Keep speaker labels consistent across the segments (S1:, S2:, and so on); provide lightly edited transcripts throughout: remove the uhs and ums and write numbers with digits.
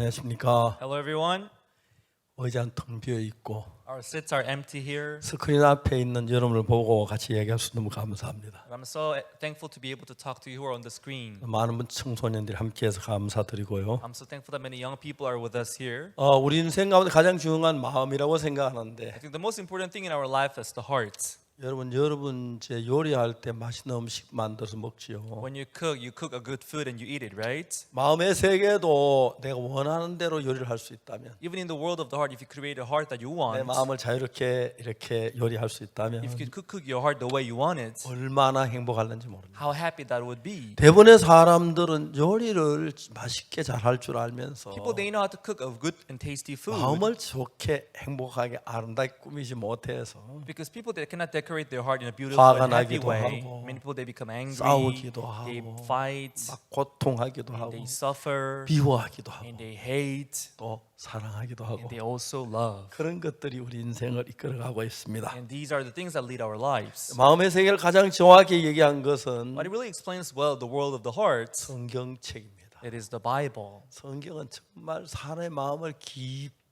S1: 안녕하십니까.
S2: Hello everyone.
S1: 의자는 텅 비어 있고
S2: Our seats are empty here.
S1: 스크린 앞에 있는 여러분을 보고 같이 얘기할 수 너무 감사합니다.
S2: I'm so thankful to be able to talk to you who are on the screen.
S1: 많은 분 청소년들이 함께해서 감사드리고요.
S2: I'm so thankful that many young people are with us here.
S1: 우리 인생 가운데 가장 중요한 마음이라고
S2: I
S1: 생각하는데
S2: think the most important thing in our life is the heart.
S1: 여러분 제 요리할 때 맛있는 음식 만들어서 먹지요.
S2: When you cook a good food and you eat it, right?
S1: 마음의 세계도 내가 원하는 대로 요리를 할 수 있다면,
S2: Even in the world of the heart, if you create a heart that you
S1: 내
S2: want,
S1: 마음을 자유롭게 이렇게 요리할 수 있다면
S2: if you could cook your heart the way you want it,
S1: 얼마나 행복할는지 모릅니다.
S2: how happy that would be.
S1: 대부분의 사람들은 요리를 맛있게 잘할 줄 알면서
S2: People, they know how to cook a good and tasty food
S1: 마음을 좋게 행복하게 아름답게 꾸미지 못해서
S2: because people that cannot decorate their heart in a beautiful
S1: 화가
S2: and happy
S1: 나기도
S2: way.
S1: 하고,
S2: Many people they become angry,
S1: 싸우기도
S2: they
S1: 하고,
S2: fight,
S1: 막 고통하기도 하고
S2: they suffer,
S1: 비워하기도 하고
S2: and they hate,
S1: 또 사랑하기도 하고
S2: and they also love.
S1: 그런 것들이 우리 인생을 이끌어가고 있습니다.
S2: And these are the things that lead our lives.
S1: 마음의 세계를 가장 정확히 얘기한 것은
S2: But it really explains well the world of the heart.
S1: 성경책입니다.
S2: It is the Bible.
S1: 성경은 정말 사람의 마음을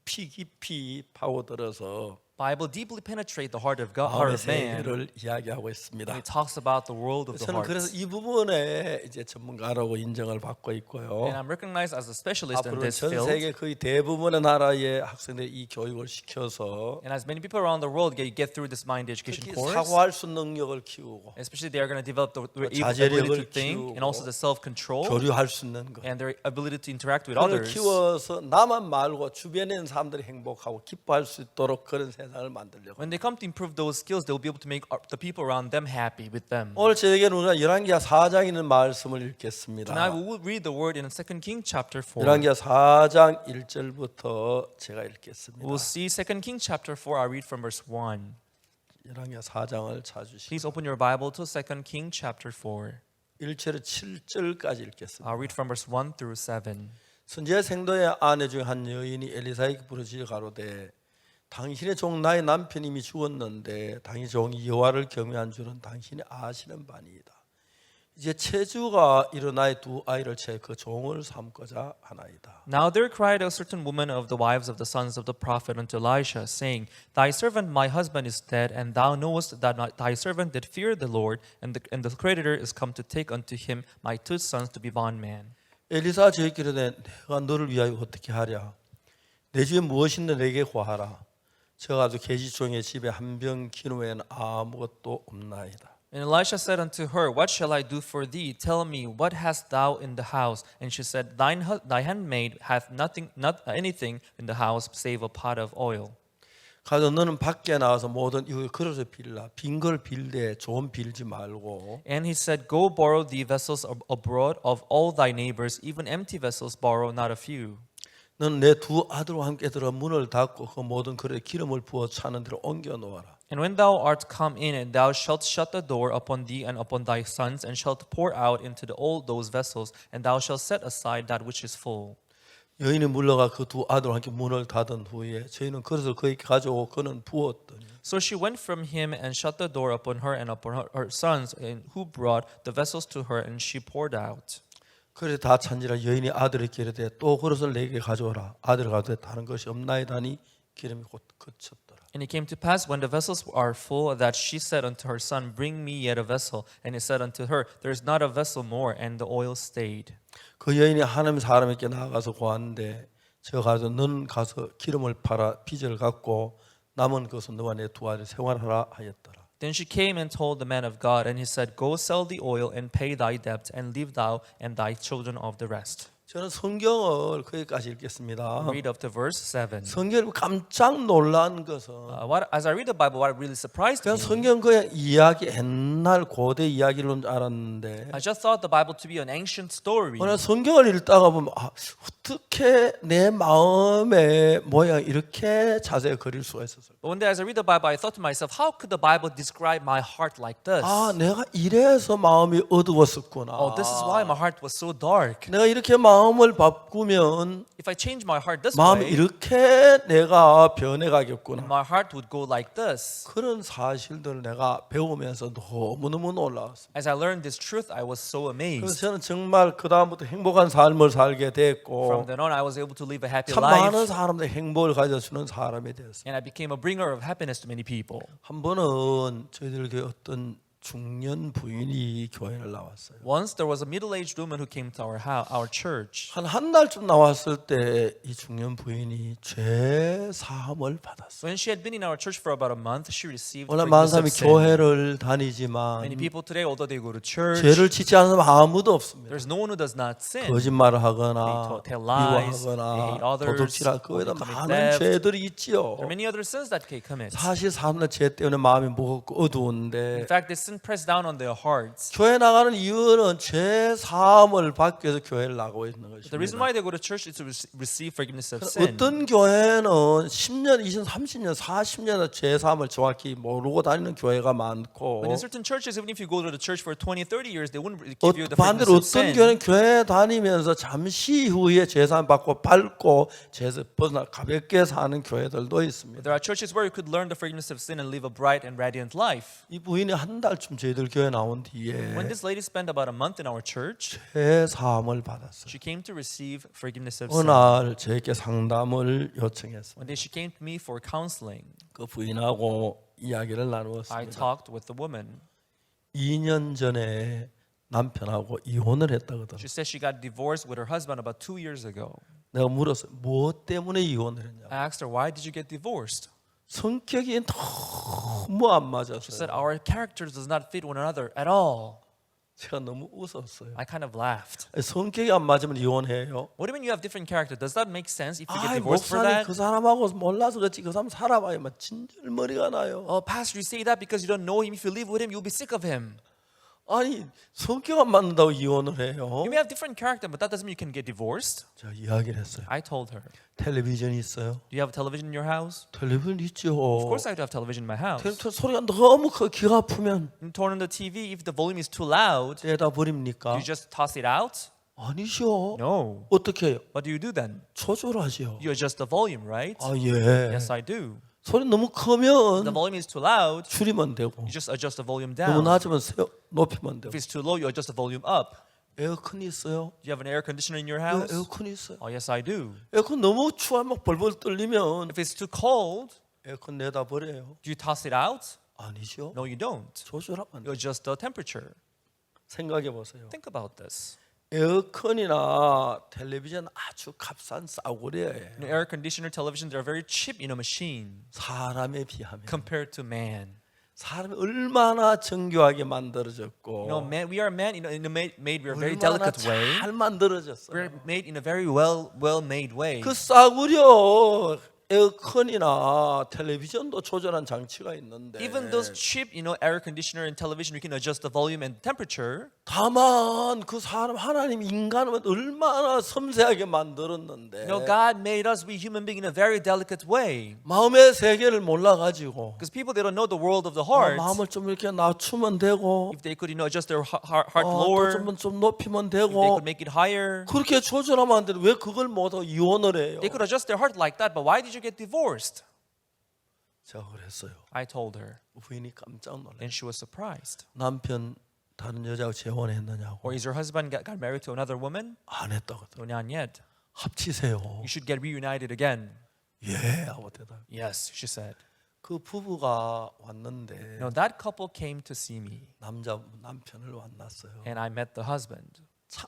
S1: 깊이 파고들어서
S2: Bible deeply penetrate the heart of God,
S1: 마음의
S2: heart of man.
S1: 세계를 이야기하고 있습니다.
S2: And it talks about the world of the
S1: 저는
S2: heart.
S1: 그래서 이 부분에 이제 전문가라고 인정을 받고 있고요.
S2: And I'm recognized as a specialist in
S1: 앞으로
S2: this
S1: 전
S2: field.
S1: 세계 거의 대부분의 나라의 학생들이 이 교육을 시켜서
S2: And as many people around the world get through this mind education
S1: 특히
S2: course,
S1: 사고할 수 있는 능력을 키우고
S2: especially they are going to develop the
S1: 자제력을
S2: ability to think and also the self-control
S1: 교류할 수 있는 것.
S2: and their ability to interact with
S1: 그걸
S2: others.
S1: 키워서 나만 말고 주변에 있는 사람들이 행복하고 기뻐할 수 있도록 그런 세상을 만들려고.
S2: When they come to improve those skills, they will be able to make the people around them happy with them.
S1: 오늘 저에게는 우리가 열왕기하 4장에 있는 말씀을 읽겠습니다.
S2: Tonight we will read the word in 2 Kings chapter 4.
S1: 열왕기하 4장 1절부터 제가 읽겠습니다.
S2: We'll see 2 Kings chapter 4. I'll read from verse 1.
S1: 열왕기하 4장을 찾으시고
S2: Please open your Bible to 2 Kings chapter 4.
S1: 1절에 7절까지 읽겠습니다.
S2: I'll read from verse 1 through 7.
S1: 선지자 생도의 아내 중에 한 여인이 엘리사에게 부르짖어 가로되 당신의 종 나의 남편이 이미 죽었는데 당신의 종이 여호와를 경외한 줄은 당신이 아시는 바니이다. 이제 체주가 일어나의 두 아이를 채 그 종을 삼고자 하나이다.
S2: Now there cried a certain woman of the wives of the sons of the prophet unto Elisha, saying, Thy servant my husband is dead, and thou knowest that thy servant did fear the Lord, and the creditor is come to take unto him my two sons to be bondmen.
S1: 엘리사 저에게로되 내가 너를 위하여 어떻게 하랴? 내 집에 무엇인데 내게 구하라. 제가 아주 계집종의 집에 한 병 기름 외에는 아무것도 없나이다.
S2: And Elisha said unto her, What shall I do for thee? Tell me, what hast thou in the house? And she said, Thy handmaid hath anything in the house save a pot of oil.
S1: 가서 너는 밖에 나와서 모든 이거 그릇을 빌라. 빈 걸 빌되 좀 빌지 말고.
S2: And he said, Go borrow thee vessels abroad of all thy neighbors, even empty vessels borrow not a few.
S1: 너는 내 두 아들과 함께 들어 문을 닫고 그 모든 그릇에 기름을 부어 차는 데로 옮겨 놓아라.
S2: And when thou art come in, and thou shalt shut the door upon thee and upon thy sons, and shalt pour out into all those vessels, and thou shalt set aside that which is full.
S1: 여인이 물러가 그 두 아들과 함께 문을 닫은 후에 저희는 그릇을 그에게 가져오고 그는 부었더니
S2: So she went from him and shut the door upon her and upon her sons, and who brought the vessels to her, and she poured out.
S1: 그래 다 찬지라 여인이 아들에게 이르되 또 그릇을 내게 가져오라. 아들 가되 다른 것이 없나이다니 기름이 곧 그쳤더라.
S2: And it came to pass when the vessels are full that she said unto her son, Bring me yet a vessel. And he said unto her, There is not a vessel more, and the oil stayed.
S1: 그 여인이 하나님 사람에게 나아가서 구하는데 저 가서 넌 가서 기름을 팔아 빚을 갚고 남은 것은 너와 내 두 아들 생활하라 하였더라.
S2: Then she came and told the man of God, and he said, Go sell the oil and pay thy debt, and leave thou and thy children of the rest.
S1: 저는 성경을 거기까지 읽겠습니다.
S2: Read up to verse 7.
S1: 성경을 깜짝 놀란 것은
S2: As I read the Bible, what really surprised
S1: 그냥
S2: me,
S1: 성경 그냥 이야기 옛날 고대 이야기로 알았는데
S2: I just thought the Bible to be an ancient story.
S1: 오늘 성경을 읽다가 보면 어떻게 내 마음의 모양 이렇게 자세히 그릴 수가 있었을까?
S2: But one day as I read the Bible, I thought to myself, how could the Bible describe my heart like this?
S1: 내가 이래서 마음이 어두웠었구나.
S2: Oh, this is why my heart was so dark.
S1: 내가 이렇게 마음이 마음을 바꾸면
S2: If I change my heart this
S1: 마음이
S2: way,
S1: 이렇게 내가 변해가겠구나.
S2: my heart would go like this.
S1: 그런 사실들을 내가 배우면서 너무너무 놀라웠습니다.
S2: As I learned this truth, I was so
S1: 그래서
S2: amazed.
S1: 저는 정말 그 다음부터 행복한 삶을 살게
S2: From
S1: 됐고
S2: then on, I was able to live a happy
S1: 참 많은
S2: life,
S1: 사람들 행복을 가져주는 사람이 되었습니다.
S2: and I became a bringer of happiness to many people.
S1: 한 번은 저희들 교회 어떤 중년 부인이 교회를 나왔어요.
S2: Once there was a middle-aged woman who came to our church.
S1: 한 달쯤 나왔을 때 이 중년 부인이 죄 사함을 받았어요.
S2: When she had been in our church for about a month, she received
S1: 오늘 많은
S2: forgiveness
S1: 사람이
S2: of sin.
S1: 교회를 다니지만
S2: Many people today, although they go to church,
S1: 죄를 짓지 않는 사람 아무도 없습니다.
S2: there's no one who does not sin.
S1: 거짓말을 하거나
S2: They tell lies, they
S1: 미워하거나
S2: hate others,
S1: 도둑질하거나 그 외에도
S2: or they commit
S1: 많은
S2: theft.
S1: 죄들이 있지요.
S2: There are many other sins that they commit.
S1: 사실 사람들 죄 때문에 마음이 무겁고
S2: In
S1: 어두운데
S2: fact, they sin pressed down on their hearts.
S1: 교회 나가는 이유는 죄 사함을 받기 위해서 교회를 나가고 있는
S2: The reason
S1: 것입니다.
S2: why they go to church is to receive forgiveness of sin.
S1: 어떤 교회는 10년, 20년, 30년, 40년 죄 사함을 정확히 모르고 다니는 교회가 많고
S2: But in certain churches, even if you go to the church for 20, 30 years, they wouldn't really give you the
S1: 반대로
S2: forgiveness of
S1: 어떤
S2: sin.
S1: 교회는 교회 다니면서 잠시 후에 죄 사함 받고 밟고 죄에서 벗어나 가볍게 사는 교회들도 있습니다.
S2: There are churches where you could learn the forgiveness of sin and live a bright and radiant life.
S1: 이 부인이 한 달쯤 저희들 교회 나온 뒤에
S2: When this lady spent about a month in our church,
S1: 죄 사함을 받았어요.
S2: she came to receive forgiveness of
S1: 어느
S2: sin.
S1: 날 저에게 상담을 요청했습니다.
S2: One day she came to me for counseling.
S1: 그 부인하고 이야기를
S2: I
S1: 나누었습니다.
S2: talked with the woman.
S1: 2년 전에 남편하고 이혼을 했다거든.
S2: She said she got divorced with her husband about 2 years ago.
S1: 내가 물었어요. 무엇 때문에 이혼을 했냐?
S2: I asked her, why did you get divorced?
S1: 성격이 너무 안
S2: She said,
S1: 맞았어요.
S2: our characters does not fit one another at all.
S1: 제가 너무 웃었어요.
S2: I kind of laughed.
S1: 성격이 안 맞으면 이혼해요.
S2: What do you mean you have different character? Does that make sense if you get
S1: 아이
S2: divorced for
S1: 목사님
S2: that?
S1: 그 사람하고 몰라서 그렇지 그 사람 살아봐야만 진절머리가 나요.
S2: Oh, pastor, you say that because you don't know him. If you live with him, you'll be sick of him.
S1: 아니 성격 안 맞는다고 이혼을 해요.
S2: You may have different character, but that doesn't mean you can get divorced.
S1: 제가 이야기를 했어요.
S2: I told her,
S1: 텔레비전이 있어요?
S2: do you have a television in your house?
S1: 텔레비전 있죠.
S2: Of course I do have television in my house.
S1: 텔레비전 소리가 너무 커 귀가 아프면
S2: You turn on the TV, if the volume is too loud,
S1: 떼다 버립니까?
S2: you just toss it out?
S1: 아니죠.
S2: No.
S1: 어떻게 해요?
S2: What do you do then?
S1: 조절하지요.
S2: You adjust the volume, right?
S1: 아 예.
S2: Yes, I do.
S1: 소리 너무
S2: The
S1: 크면
S2: volume is too loud,
S1: 줄이면 되고
S2: you just adjust the volume
S1: 너무
S2: down.
S1: 낮으면 높이면 되고.
S2: If it's too low, you adjust the volume up.
S1: 에어컨이 있어요?
S2: Do you have an air conditioner in your
S1: 네,
S2: house?
S1: 에어컨이 있어요.
S2: Oh, yes, I do.
S1: 에어컨 너무 추워 막 벌벌 떨리면
S2: If it's too cold,
S1: 에어컨 내다 버려요.
S2: do you toss it out?
S1: 아니죠.
S2: No, you don't.
S1: 조절하면 안
S2: You
S1: 돼요.
S2: adjust the temperature.
S1: 생각해 보세요.
S2: Think about this.
S1: 에어컨이나 텔레비전 아주 값싼 싸구려예요.
S2: Air conditioner, television, they're very cheap in a machine
S1: 사람에 비하면
S2: compared to man.
S1: 사람이 얼마나 정교하게 만들어졌고
S2: Man, we are man in a made we are very
S1: 얼마나
S2: delicate way.
S1: 잘 만들어졌어요.
S2: We're made in a very well made way.
S1: 그 싸구려 에어컨이나 텔레비전도 조절한 장치가 있는데
S2: Even those cheap, air conditioner and television, we can adjust the volume and temperature.
S1: 다만 그 사람 하나님 인간은 얼마나 섬세하게 만들었는데
S2: God made us, we human beings, in a very delicate way.
S1: 마음의 세계를 몰라가지고
S2: Because people, they don't know the world of the heart.
S1: 마음을 좀 이렇게 낮추면 되고
S2: If they could, adjust their heart
S1: 또
S2: lower,
S1: 좀 높이면
S2: if they
S1: 되고
S2: could make it higher,
S1: 그렇게 조절하면 안 되는데 왜 그걸 못하고 이혼을 해요?
S2: they could adjust their heart like that. But why did you get divorced?
S1: 제가 그랬어요.
S2: I told her.
S1: 부인이 깜짝 놀라요.
S2: And she was surprised.
S1: 남편 다른 여자하고 재혼했느냐고.
S2: Or is your husband got married to another woman?
S1: 안 했다고.
S2: No, not yet.
S1: 합치세요.
S2: You should get reunited again.
S1: 예 하고 대답.
S2: Yes, she said.
S1: 그 부부가 왔는데
S2: That couple came to see me,
S1: 남편을 만났어요.
S2: and I met the husband.
S1: 참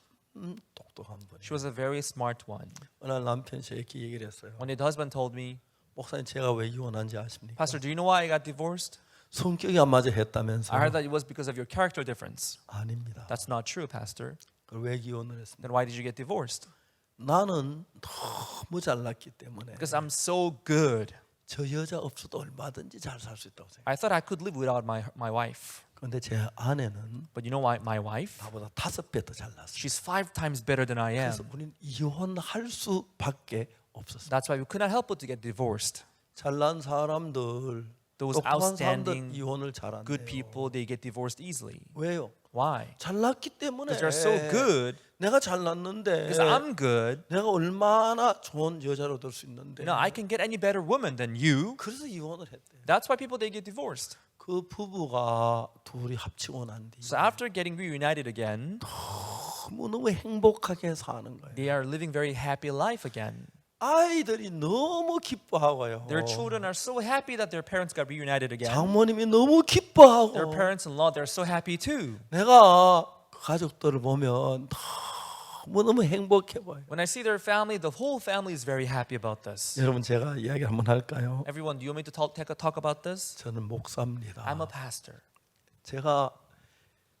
S1: 똑똑한 분이.
S2: She was a very smart one.
S1: 어느 날 남편이 저에게 얘기를 했어요.
S2: One day the husband told me,
S1: 목사님 제가 왜 이혼한지 아십니까?
S2: Pastor, do you know why I got divorced?
S1: 성격이 안 맞아 했다면서요?
S2: I heard that it was because of your character difference.
S1: 아닙니다.
S2: That's not true, Pastor.
S1: 그걸 왜 이혼을 했습니까?
S2: Then why did you get divorced?
S1: 나는 너무 잘났기 때문에
S2: Because I'm so good.
S1: 저 여자 없어도 얼마든지 잘 살 수 있다고 생각.
S2: I thought I could live without my wife.
S1: 그런데 제 아내는
S2: But you know why? My wife,
S1: 나보다 5배 더 잘났어요.
S2: she's 5 times better than I am.
S1: 그래서 우리는 이혼할 수밖에 없었어요.
S2: That's why we could not help but to get divorced.
S1: 잘난 사람들,
S2: Those
S1: 똑똑한 사람들
S2: outstanding,
S1: 이혼을 잘한대요.
S2: good people, they get divorced easily.
S1: 왜요?
S2: Why?
S1: 잘났기 때문에.
S2: Because they're so good.
S1: 내가 잘났는데
S2: Because I'm good.
S1: 내가 얼마나 좋은 여자로 될 수 있는데.
S2: I can get any better woman than you.
S1: 그래서 이혼을 했대.
S2: That's why people they get divorced.
S1: 그 부부가 둘이 합치고 난 뒤
S2: So after getting reunited again,
S1: 너무 행복하게 사는 거예요.
S2: they are living very happy life again.
S1: 아이들이 너무 기뻐하고요.
S2: Their children are so happy that their parents got reunited again.
S1: 장모님이 너무
S2: Their
S1: 기뻐하고
S2: parents-in-law, they're so happy too.
S1: 내가 그 가족들을 보면 너무 행복해 보여요.
S2: When I see their family, the whole family is very happy about this.
S1: 여러분 제가 이야기 한번 할까요?
S2: Everyone, do you want me to talk about this?
S1: 저는 목사입니다.
S2: I'm a pastor.
S1: 제가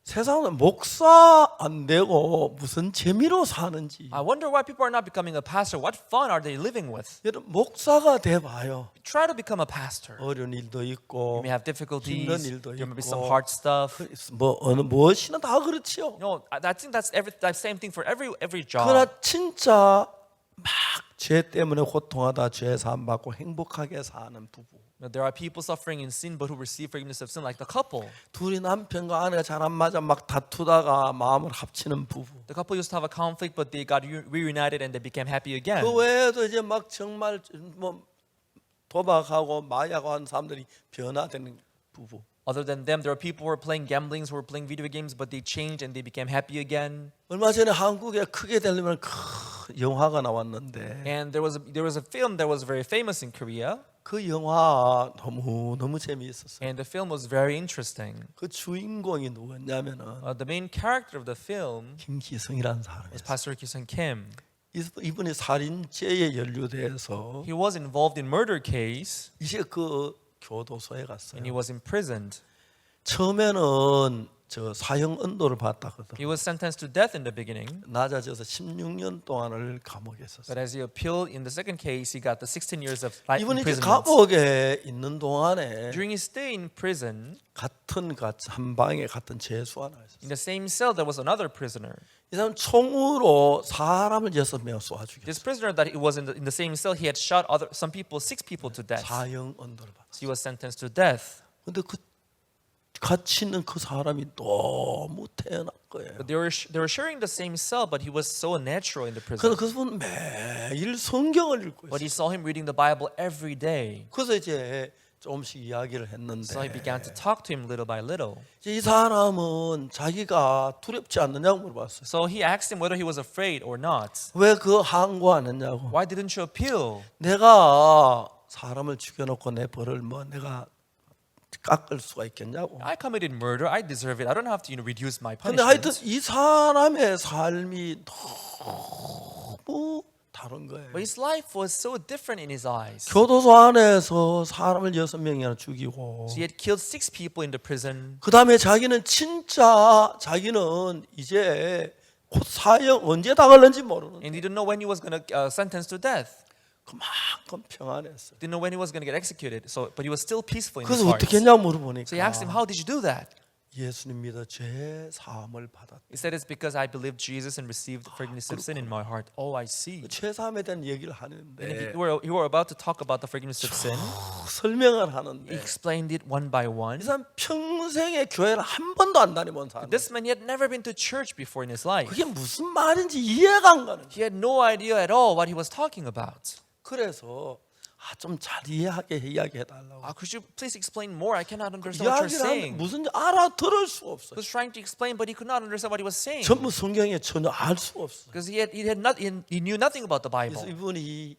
S1: 세상은 목사 안 되고 무슨 재미로 사는지.
S2: I wonder why people are not becoming a pastor. What fun are they living with?
S1: 여러분 목사가 돼 봐요.
S2: Try to become a pastor.
S1: 어려운 일도
S2: You
S1: 있고
S2: may have difficulties.
S1: 힘든 일도
S2: There may be
S1: 있고.
S2: some hard stuff.
S1: 뭐 어느 무엇이나 다 그렇지요.
S2: I think that's the same thing for every job.
S1: 그러나 진짜 막 죄 때문에 고통하다 죄 사함 받고 행복하게 사는 부부.
S2: There are people suffering in sin, but who receive forgiveness of sin, like the couple.
S1: 둘이 남편과 아내가 잘 안 맞아 막 다투다가 마음을 합치는 부부.
S2: The couple used to have a conflict, but they got reunited and they became happy again.
S1: 그 외에도 이제 막 정말 뭐 도박하고 마약하는 사람들이 변화되는 부부.
S2: Other than them, there are people who are playing gamblings, who are playing video games, but they changed and they became happy again.
S1: 얼마 전에 한국에 크게 되려면 큰 영화가 나왔는데
S2: And there was a film that was very famous in Korea,
S1: 그 영화 너무 재미있었어요.
S2: and the film was very interesting.
S1: 그 주인공이 누구였냐면은
S2: The main character of the film
S1: 김기성이라는
S2: was
S1: 사람이었어요.
S2: Pastor Ki-sung Kim.
S1: 이분이 살인죄에 연루돼서
S2: He was involved in murder case,
S1: 이제 그 교도소에 갔어요.
S2: and he was imprisoned.
S1: 처음에는 저 사형 언도를 받다거든.
S2: He was sentenced to death in the beginning,
S1: 낮아져서 16년 동안을 감옥에 있었어요.
S2: but as he appealed in the second case, he got the 16 years of life
S1: 이분이 이제
S2: imprisonment.
S1: 감옥에 있는 동안에
S2: During his stay in prison,
S1: 같은 한 방에 같은 죄수 하나 있었어요.
S2: in the same cell, there was another prisoner.
S1: 이 사람 총으로 사람을 6명 쏘아
S2: This
S1: 죽였어요.
S2: prisoner that he was in the same cell, he had shot some people, 6 people to death.
S1: 사형 언도를 받았어요.
S2: He was sentenced to death.
S1: 근데 그 같이 있는 그 사람이 너무 태어난 거예요.
S2: But they were sharing the same cell, but he was so natural in the prison.
S1: 그래서 그분은 매일 성경을 읽고
S2: But he
S1: 있어요.
S2: saw him reading the Bible every day.
S1: 그래서 이제 조금씩 이야기를 했는데
S2: So he began to talk to him little by little.
S1: 이제 이 사람은 자기가 두렵지 않느냐고 물어봤어요.
S2: So he asked him whether he was afraid or not.
S1: 왜 그 항고 안 했냐고.
S2: Why didn't you appeal?
S1: 내가 사람을 죽여놓고 내 벌을 뭐 내가 깎을 수가 있겠냐고.
S2: I committed murder. I deserve it. I don't have to reduce my
S1: 근데 하여튼
S2: punishment.
S1: 이 사람의 삶이 너무 다른 거예요.
S2: But his life was so different in his eyes.
S1: 교도소 안에서 사람을 6명이나 죽이고
S2: So he had killed 6 people in the prison.
S1: 그 다음에 자기는 진짜 자기는 이제 곧 사형 언제 당할는지 모르는
S2: And he didn't know when he was going to sentence to death.
S1: 그만큼 평안했어요.
S2: Didn't know when he was going to get executed. So, but he was still peaceful in his
S1: 그래서
S2: heart.
S1: 어떻게 했냐고 물어보니까
S2: So he asked him, how did you do that?
S1: 예수님 믿어 죄 사함을 받았다.
S2: He said, it's because I believed Jesus and received forgiveness of sin in my heart. Oh, I see.
S1: 죄 사함에 대한 얘기를
S2: And
S1: 하는데
S2: you were about to talk about the forgiveness of sin.
S1: 설명을
S2: He
S1: 하는데
S2: explained it one by one.
S1: 이 사람 평생에 교회를 한 번도 안 다니본 사람.
S2: This man, he had never been to church before in his life.
S1: 그게 무슨 말인지 이해가 안 가는.
S2: He had no idea at all what he was talking about.
S1: 그래서 좀 잘 이해하게 이야기해 달라고.
S2: Could you please explain more? I cannot understand what you're
S1: 이야기를 하면
S2: saying.
S1: 무슨지 알아들을 수
S2: He
S1: 없어요.
S2: was trying to explain, but he could not understand what he was saying.
S1: 전부 성경에 전혀 알 수 없어요.
S2: Because he knew nothing about the Bible.
S1: 그래서 이분이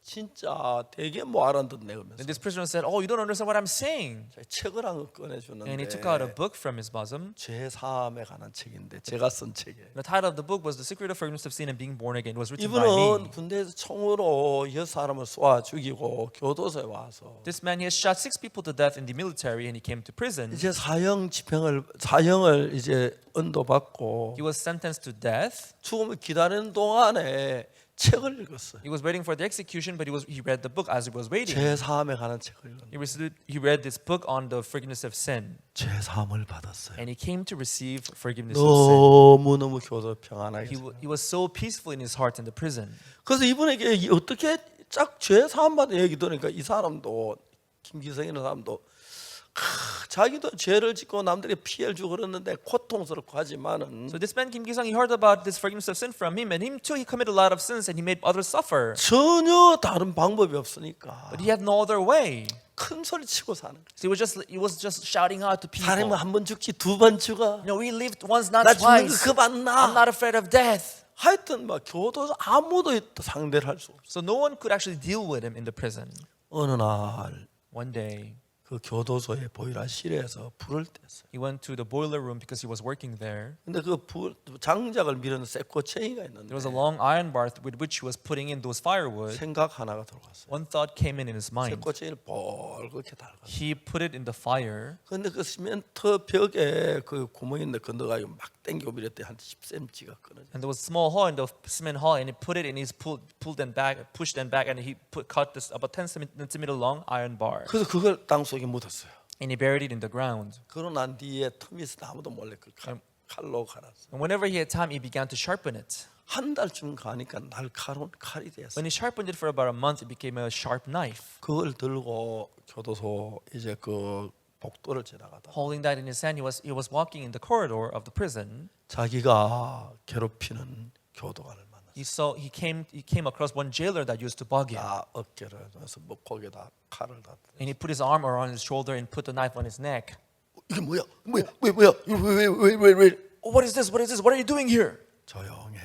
S1: 진짜 되게 뭐 알아듣네 그러면서
S2: And this prisoner said, oh, you don't understand what I'm saying.
S1: 책을 한 권
S2: And he
S1: 꺼내주는데
S2: took out a book from his bosom.
S1: 죄 사함에 관한 책인데 제가 쓴 책이에요.
S2: The title of the book was The Secret of Forgiveness of Sin and Being Born Again. It was written by
S1: 이분은
S2: me.
S1: 군대에서 총으로 6사람을 쏘아 죽이고 교도소에 와서
S2: This man, he has shot 6 people to death in the military and he came to prison.
S1: 이제 사형을 이제 언도받고
S2: He was sentenced to death.
S1: 죽음을 기다리는 동안에 책을 읽었어요.
S2: He was waiting for the execution, but he read the book as he was waiting.
S1: 죄 사함에 관한 책을 읽었는데
S2: He read this book on the forgiveness of sin.
S1: 죄 사함을 받았어요.
S2: And he came to receive forgiveness of sin.
S1: 너무너무 교도 평안하게.
S2: He was so peaceful in his heart in the prison.
S1: 그래서 이분에게 어떻게 쫙 죄 사함 받은 얘기 들으니까 이 사람도 김기성이라는 사람도 자기도 죄를 짓고 남들에게 피해를 주고 그러는데 고통스럽고 하지만은
S2: So this man Kim Ki-sung, he heard about this forgiveness of sin from him, and him too, he committed a lot of sins and he made others suffer.
S1: 전혀 다른 방법이 없으니까
S2: But he had no other way.
S1: 큰 소리 치고 사는 거예요.
S2: So he was just shouting out to
S1: 사람은
S2: people.
S1: 한 번 죽지 두 번 죽어.
S2: You know, we lived once, not
S1: 나 죽는
S2: twice.
S1: 거 그만
S2: I'm
S1: 나.
S2: not afraid of death.
S1: 하여튼 막 교도소 아무도 상대를 할 수 없어.
S2: So no one could actually deal with him in the prison.
S1: 어느 날 그
S2: One day,
S1: 교도소의 보일러실에서 불을 뗐어요.
S2: he went to the boiler room because he was working there.
S1: 근데 그 장작을 미는 쇠꼬챙이가 있는데
S2: There was a long iron bar with which he was putting in those firewood.
S1: 생각 하나가 들어갔어요.
S2: One thought came in his mind.
S1: 쇠꼬챙이를 볼그렇게 달갔어요.
S2: He put it in the fire.
S1: 근데 그 시멘트 벽에 그 구멍 있는데 건너가지고 막 당겨 밀었더니 한 10cm가 끊어져.
S2: And there was a small hole in the cement hole, and he put it in his pulled and back, pushed and back, and he cut this about 10 centimeter long iron bar,
S1: 그래서 그걸 땅 속에 묻었어요.
S2: and he buried it in the ground.
S1: 그러고 난 뒤에 틈이 있어도 아무도 몰래 그 칼로 갈았어요.
S2: And whenever he had time, he began to sharpen it.
S1: 한 달쯤 가니까 날카로운 칼이 됐어요.
S2: When he sharpened it for about a month, it became a sharp knife.
S1: 그걸 들고 교도소 이제 그 복도를 지나가다
S2: Holding that in his hand, he was walking in the corridor of the prison.
S1: 자기가 괴롭히는 교도관을 만났어요.
S2: He came across one jailer that used to bug him,
S1: 다 어깨를 넣어서 목폭에다 칼을 다.
S2: and he put his arm around his shoulder and put the knife on his neck.
S1: 이게 뭐야? 왜?
S2: Oh, what is this? What is this? What are you doing here?
S1: 조용해.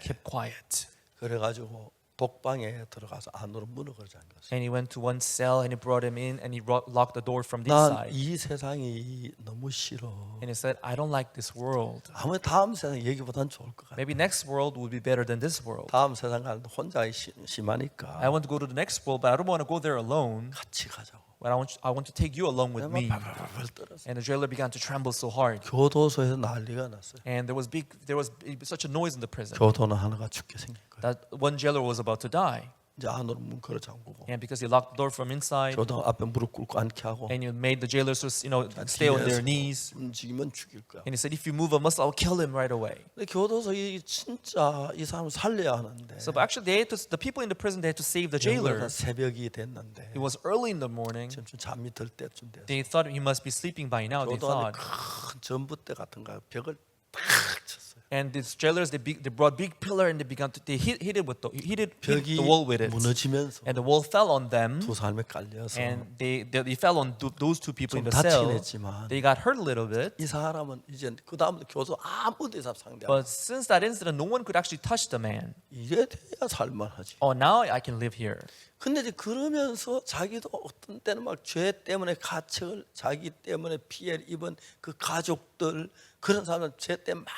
S2: Keep quiet.
S1: 그래가지고 독방에 들어가서 안으로 문을 걸어 잠갔어요.
S2: And he went to one cell and he brought him in and he locked the door from the inside.
S1: 난이 세상이 너무 싫어.
S2: And he said, I don't like this world.
S1: 아무 다음 세상 여기보단 좋을 것 같아.
S2: Maybe next world will be better than this world.
S1: 다음 세상 가는데 혼자 심하니까
S2: I want to go to the next world, but I don't want to go there alone.
S1: 같이 가자고.
S2: But I want to take you along with me.
S1: 발발발 떨었어.
S2: And the jailer began to tremble so hard.
S1: 교도소에서 난리가 났어요.
S2: And there was such a noise in the prison
S1: 교도는 하나가 죽게 생긴 거예요.
S2: that one jailer was about to die.
S1: 이제 안으로 문 걸어 잠그고
S2: And because he locked the door from inside,
S1: 교도 앞에 무릎 꿇고 앉게 하고
S2: and you made the jailers to stay on their
S1: 뒤에서
S2: knees.
S1: 움직이면 죽일 거야.
S2: And he said, if you move a muscle, I'll kill him right away.
S1: 근데 교도소 이 진짜 이 사람 살려야 하는데
S2: So but actually, the people in the prison, they had to save the jailer.
S1: 새벽이 됐는데
S2: It was early in the morning.
S1: 좀 잠이 들 때쯤 됐어.
S2: They thought he must be sleeping by now. They
S1: 교도관이
S2: thought.
S1: 큰 전봇대 같은가 벽을 탁 쳤어요.
S2: And these jailers, they brought big pillar and they hit it hit
S1: 벽이
S2: the wall with it.
S1: 무너지면서
S2: And the wall fell on them.
S1: 두 사람에 깔려서
S2: And they fell on those two people
S1: 좀
S2: in the cell.
S1: 다치긴 했지만
S2: They got hurt a little bit.
S1: 이 사람은 이제 그 다음부터 교수 아무도 이 사람 상대 안
S2: But since that incident, no one could actually touch the man.
S1: 이래 돼야 살만하지.
S2: Oh, now I can live here.
S1: 근데 이제 그러면서 자기도 어떤 때는 막 죄 때문에 가책을 자기 때문에 피해를 입은 그 가족들 그런 사람은 죄 때문에 막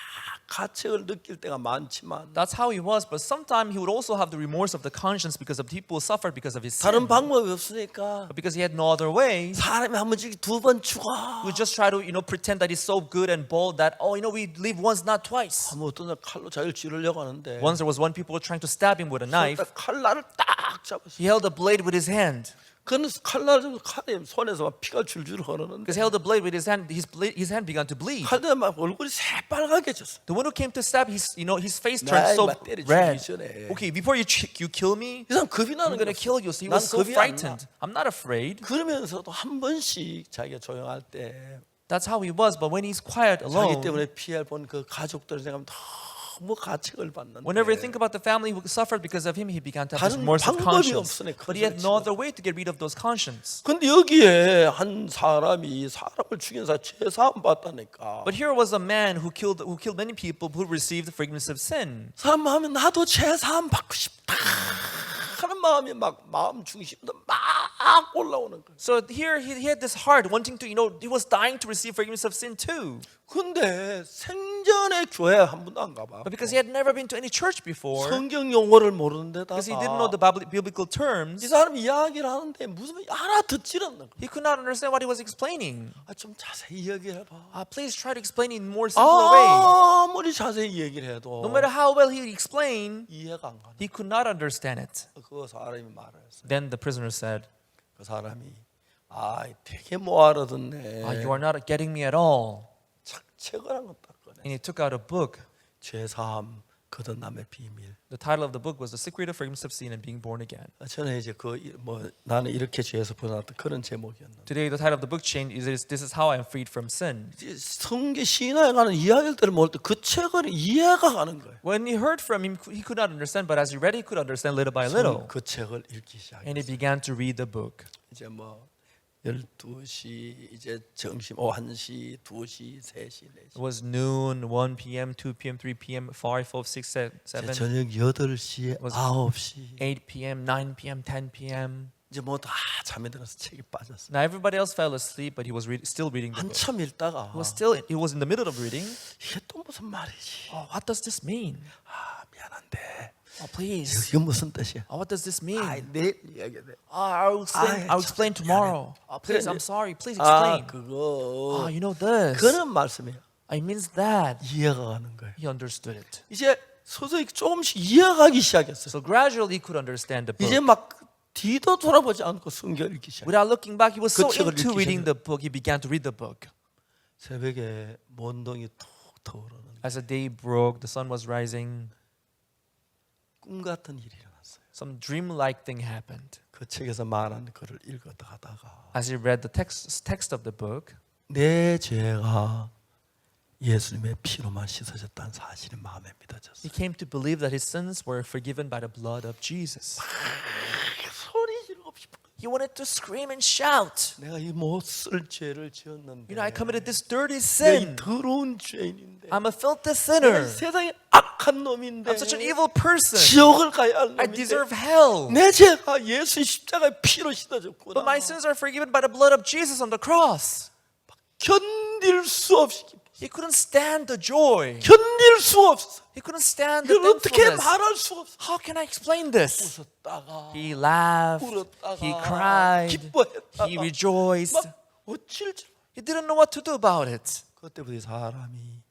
S1: 가책을 느낄 때가 많지만
S2: That's how he was. But sometimes he would also have the remorse of the conscience because of people who suffered because of his sin.
S1: 다른 방법이 없으니까
S2: But because he had no other way,
S1: 사람이 한 번 죽이 두 번 죽어.
S2: he would just try to pretend that he's so good and bold that we live once, not twice.
S1: 아무 어떤 날 칼로 자기를 찌르려고 하는데
S2: Once there was one people trying to stab him with a knife.
S1: 칼날을 딱 잡았어.
S2: He held the blade with his hand.
S1: 그는 칼날 잡고 칼이 손에서 막 피가 줄줄 흐르는데
S2: Because he held the blade with his hand, his hand began to bleed.
S1: 칼에 막 얼굴이 새빨갛게 졌어.
S2: The one who came to stab, his face turned
S1: 나이
S2: so
S1: 막 때려
S2: red.
S1: 죽이기 전에.
S2: Okay, before you kill me,
S1: 이 사람 겁이
S2: I'm
S1: 나는
S2: gonna
S1: 거야.
S2: kill you. So he
S1: 난
S2: was so
S1: 겁이 안 나.
S2: frightened. I'm not afraid.
S1: 그러면서도 한 번씩 자기가 조용할 때
S2: That's how he was. But when he's quiet
S1: 자기
S2: alone,
S1: 때문에 피해를 본 그 가족들을 생각하면 너무 가책을 받는데
S2: whenever you think about the family who suffered because of him, he began to have this
S1: 다른
S2: remorse of
S1: 방법이
S2: conscience.
S1: 없으니까
S2: But he had no other way to get rid of those conscience.
S1: 근데 여기에 한 사람이 사람을 죽인 사람 죄사함 받다니까
S2: But here was a man who killed many people who received the forgiveness of sin.
S1: 사람 마음에 나도 죄사함 받고 싶다 하는 마음이 막 마음 중심도 막 올라오는 거예요.
S2: So here he had this heart wanting to, he was dying to receive forgiveness of sin too.
S1: 근데 생전에 교회 한 번도 안 가봐.
S2: But because he had never been to any church before,
S1: 성경 용어를 모르는 데다가
S2: because he didn't know the biblical terms,
S1: 이 사람이 이야기를 하는데 무슨 알아듣질 않는 거야.
S2: he could not understand what he was explaining.
S1: 좀 자세히 얘기를 해봐.
S2: Please try to explain it in more simpler way.
S1: 아무리 자세히 얘기를 해도
S2: No matter how well he explained,
S1: 이해가 안 가는
S2: he could not understand it.
S1: 그 사람이 말을 했어요.
S2: Then the prisoner said,
S1: 그 사람이 되게 못 알아듣네.
S2: you are not getting me at all.
S1: 책을 한 건 딱 꺼내.
S2: And he took out a book.
S1: 죄사함 거듭남의 비밀.
S2: The title of the book was The Secret of Forgiveness of Sin and Being Born Again.
S1: 저는 이제 나는 이렇게 죄에서 벗어났던 그런 제목이었는데
S2: Today, the title of the book change is This is how I am freed from sin.
S1: 이제 성경 신화에 관한 이야기들을 모을 때 그 책을 이해가 가는 거예요.
S2: When he heard from him, he could not understand, but as he read, he could understand little by little.
S1: 그 책을 읽기
S2: And he
S1: 시작했어요.
S2: began to read the book.
S1: 이제 12시 이제 점심 1시, 2시, 3시, 4시.
S2: It was noon, 1 p.m., 2 p.m., 3 p.m., 5, 6, 7, 7,
S1: 저녁 8시,
S2: was-
S1: 9시
S2: 8 p.m., 9 p.m., 10 p.m.
S1: 이제 다 잠에 들어서 책이 빠졌어요.
S2: Now everybody else fell asleep, but he was still reading the book.
S1: 한참 읽다가
S2: He was in the middle of reading.
S1: 이게 또 무슨 말이지?
S2: Oh, what does this mean?
S1: 미안한데
S2: Oh, please.
S1: 이게 무슨 뜻이야?
S2: Oh, what does this mean?
S1: 내일 이야기해.
S2: I'll explain tomorrow. Oh, please, I'm sorry. Please explain.
S1: 그거
S2: Oh, you know this.
S1: 그런 말씀이에요.
S2: It means that.
S1: 이해가 가는 거예요.
S2: He understood it.
S1: 이제 서서히 조금씩 이해가기 시작했어요.
S2: So gradually he could understand the
S1: 이제
S2: book.
S1: 막 뒤도 돌아보지 않고 성경 읽기 시작.
S2: Without looking back, he was so
S1: 그 책을
S2: into
S1: 읽기
S2: reading
S1: 시작해요.
S2: the book, he began to read the book.
S1: 새벽에 먼동이 툭 터오르는
S2: As the day broke, the sun was rising,
S1: 꿈 같은 일이 일어났어요.
S2: some dreamlike thing happened.
S1: 그 책에서 말한 글을 읽었다가
S2: As he read the text of the book,
S1: 내 죄가 예수님의 피로만 씻어졌다는 사실이 마음에
S2: he
S1: 믿어졌어요.
S2: came to believe that his sins were forgiven by the blood of Jesus.
S1: 소리 지르고 싶어.
S2: He wanted to scream and shout.
S1: 내가 이 못 쓸 죄를 지었는데
S2: You know, I committed this dirty
S1: 내
S2: sin.
S1: 더러운 죄인인데
S2: I'm a filthy
S1: 내가
S2: sinner.
S1: 세상에 악한 놈인데
S2: I'm such an evil person.
S1: 지옥을 가야 할
S2: I
S1: 놈인데
S2: deserve hell.
S1: 내 죄가 예수 십자가의 피로 씻어졌구나.
S2: But my sins are forgiven by the blood of Jesus on the cross.
S1: 견딜 수 없이 기뻐.
S2: He couldn't stand the joy.
S1: 견딜 수 없어.
S2: He couldn't stand the
S1: 이걸 어떻게
S2: thankfulness.
S1: 말할 수 없어.
S2: How can I explain this?
S1: 웃었다가
S2: He laughed.
S1: 울었다가
S2: He cried.
S1: 기뻐했다가
S2: He rejoiced.
S1: 막 어찔지.
S2: He didn't know what to do about it.
S1: 그때부터 이 사람이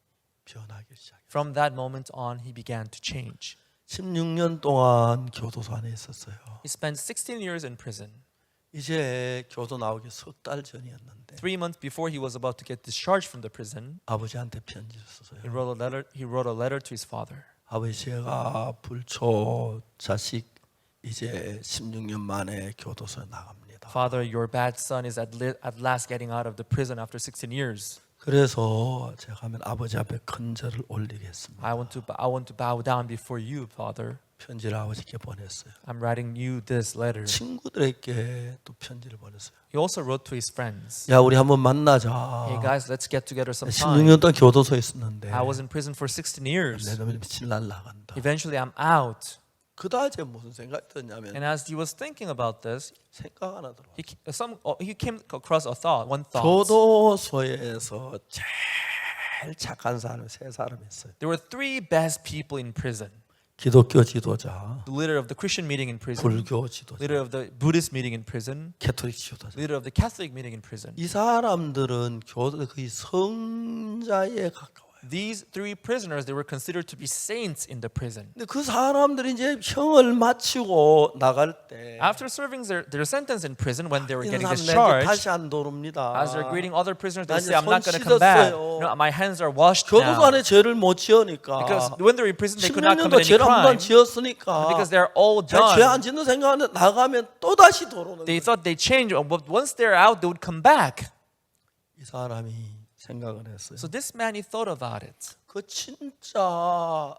S1: 변하기 시작해.
S2: From that moment on, he began to change.
S1: 16년 동안 교도소 안에 있었어요.
S2: He spent 16 years in prison.
S1: 이제 교도 나오기 석 달 전이었는데
S2: 3 months before he was about to get discharged from the prison,
S1: 아버지한테 편지를 썼어요.
S2: he wrote a letter to his father.
S1: 아버지 제가 불초 자식 이제 16년 만에 교도소에 나갑니다.
S2: Father, your bad son is at last getting out of the prison after 16 years.
S1: 그래서 제가 하면 아버지 앞에 큰절을 올리겠습니다.
S2: I want to bow down before you, Father.
S1: 편지를 아버지께 보냈어요.
S2: I'm writing you this letter.
S1: 친구들에게 또 편지를 보냈어요.
S2: He also wrote to his friends.
S1: 야 우리 한번 만나자.
S2: Hey guys, let's get together sometime.
S1: 16년 동안 교도소에 있었는데
S2: I was in prison for 16 years.
S1: 내가 며칠 날 나간다.
S2: Eventually, I'm out.
S1: 그다음에 무슨 생각이 들었냐면
S2: And as he was thinking about this,
S1: 생각 하나 들어.
S2: he came across one thought.
S1: 교도소에서 제일 착한 사람이 세 사람이 있어요.
S2: There were 3 best people in prison.
S1: 기독교 지도자,
S2: The leader of the Christian meeting in prison,
S1: 불교 지도자,
S2: leader of the Buddhist meeting in prison,
S1: 캐톨릭 지도자.
S2: leader of the Catholic meeting in prison.
S1: 이 사람들은 교도 거의 성자에 가까워요.
S2: These 3 prisoners, they were considered to be saints in the prison.
S1: 근데 그 사람들이 이제 형을 마치고 나갈 때
S2: After serving their sentence in prison, when they were
S1: 이런
S2: getting
S1: 사람 내가
S2: discharged,
S1: 다시 안 돌옵니다.
S2: as they're greeting other prisoners, they
S1: 나
S2: say,
S1: 이제
S2: I'm not
S1: 손
S2: going to come back.
S1: 씻었어요.
S2: No, my hands are washed
S1: 교도소
S2: now.
S1: 안에 죄를 못 지으니까
S2: Because when they were in prison, they could not
S1: 16년도
S2: commit any
S1: 죄를 한 번
S2: crime.
S1: 지었으니까
S2: Because they're all
S1: 죄 안
S2: done.
S1: 짓는 생각하는데 나가면 또 다시 돌아오는
S2: They
S1: 거예요.
S2: thought they changed, but once they're out, they would come back.
S1: 이 사람이 생각을 했어요.
S2: So this man, he thought about it.
S1: 그 진짜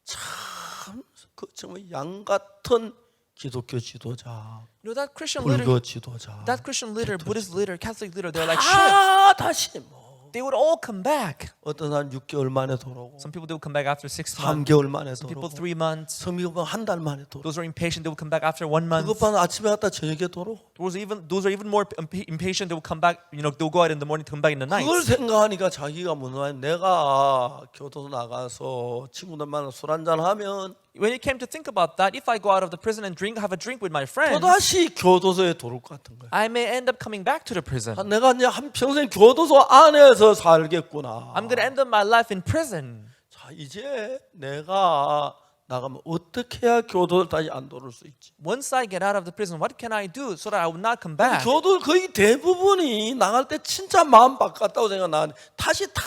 S1: 참 그 정말 양 같은 기독교 지도자,
S2: You know, that Christian
S1: 불교
S2: leader,
S1: 지도자
S2: that Christian leader, Buddhist leader, Catholic leader, they're like sheep.
S1: 다 다시
S2: They would all come back.
S1: 어떤 사람 6개월 만에 돌아오고
S2: Some people, they would come back after 6 months.
S1: 3개월 만에
S2: Some people,
S1: 돌아오고
S2: 3 months.
S1: 성미가 한 달 만에 돌아오고
S2: Those who are impatient, they would come back after 1 month.
S1: 그것만 아침에 갔다 저녁에 돌아오고
S2: Those are even more impatient. They will come back. You know, they'll go out in the morning to come back in the night.
S1: 그걸 생각하니까 자기가 무슨 내가 교도소 나가서 친구들 만나 술 한잔 하면
S2: When it came to think about that, if I go out of the prison and have a drink with my friends,
S1: 또다시 교도소에 돌아올 것 같은 거야.
S2: I may end up coming back to the prison.
S1: 내가 이제 한 평생 교도소 안에서 살겠구나.
S2: I'm going to end up my life in prison.
S1: 자, 이제 내가 나가면 어떻게 해야 교도를 다시 안 돌을 수 있지?
S2: Once I get out of the prison, what can I do so that I will not come back?
S1: 교도들 거의 대부분이 나갈 때 진짜 마음 바꿨다고 생각나는데 다시 다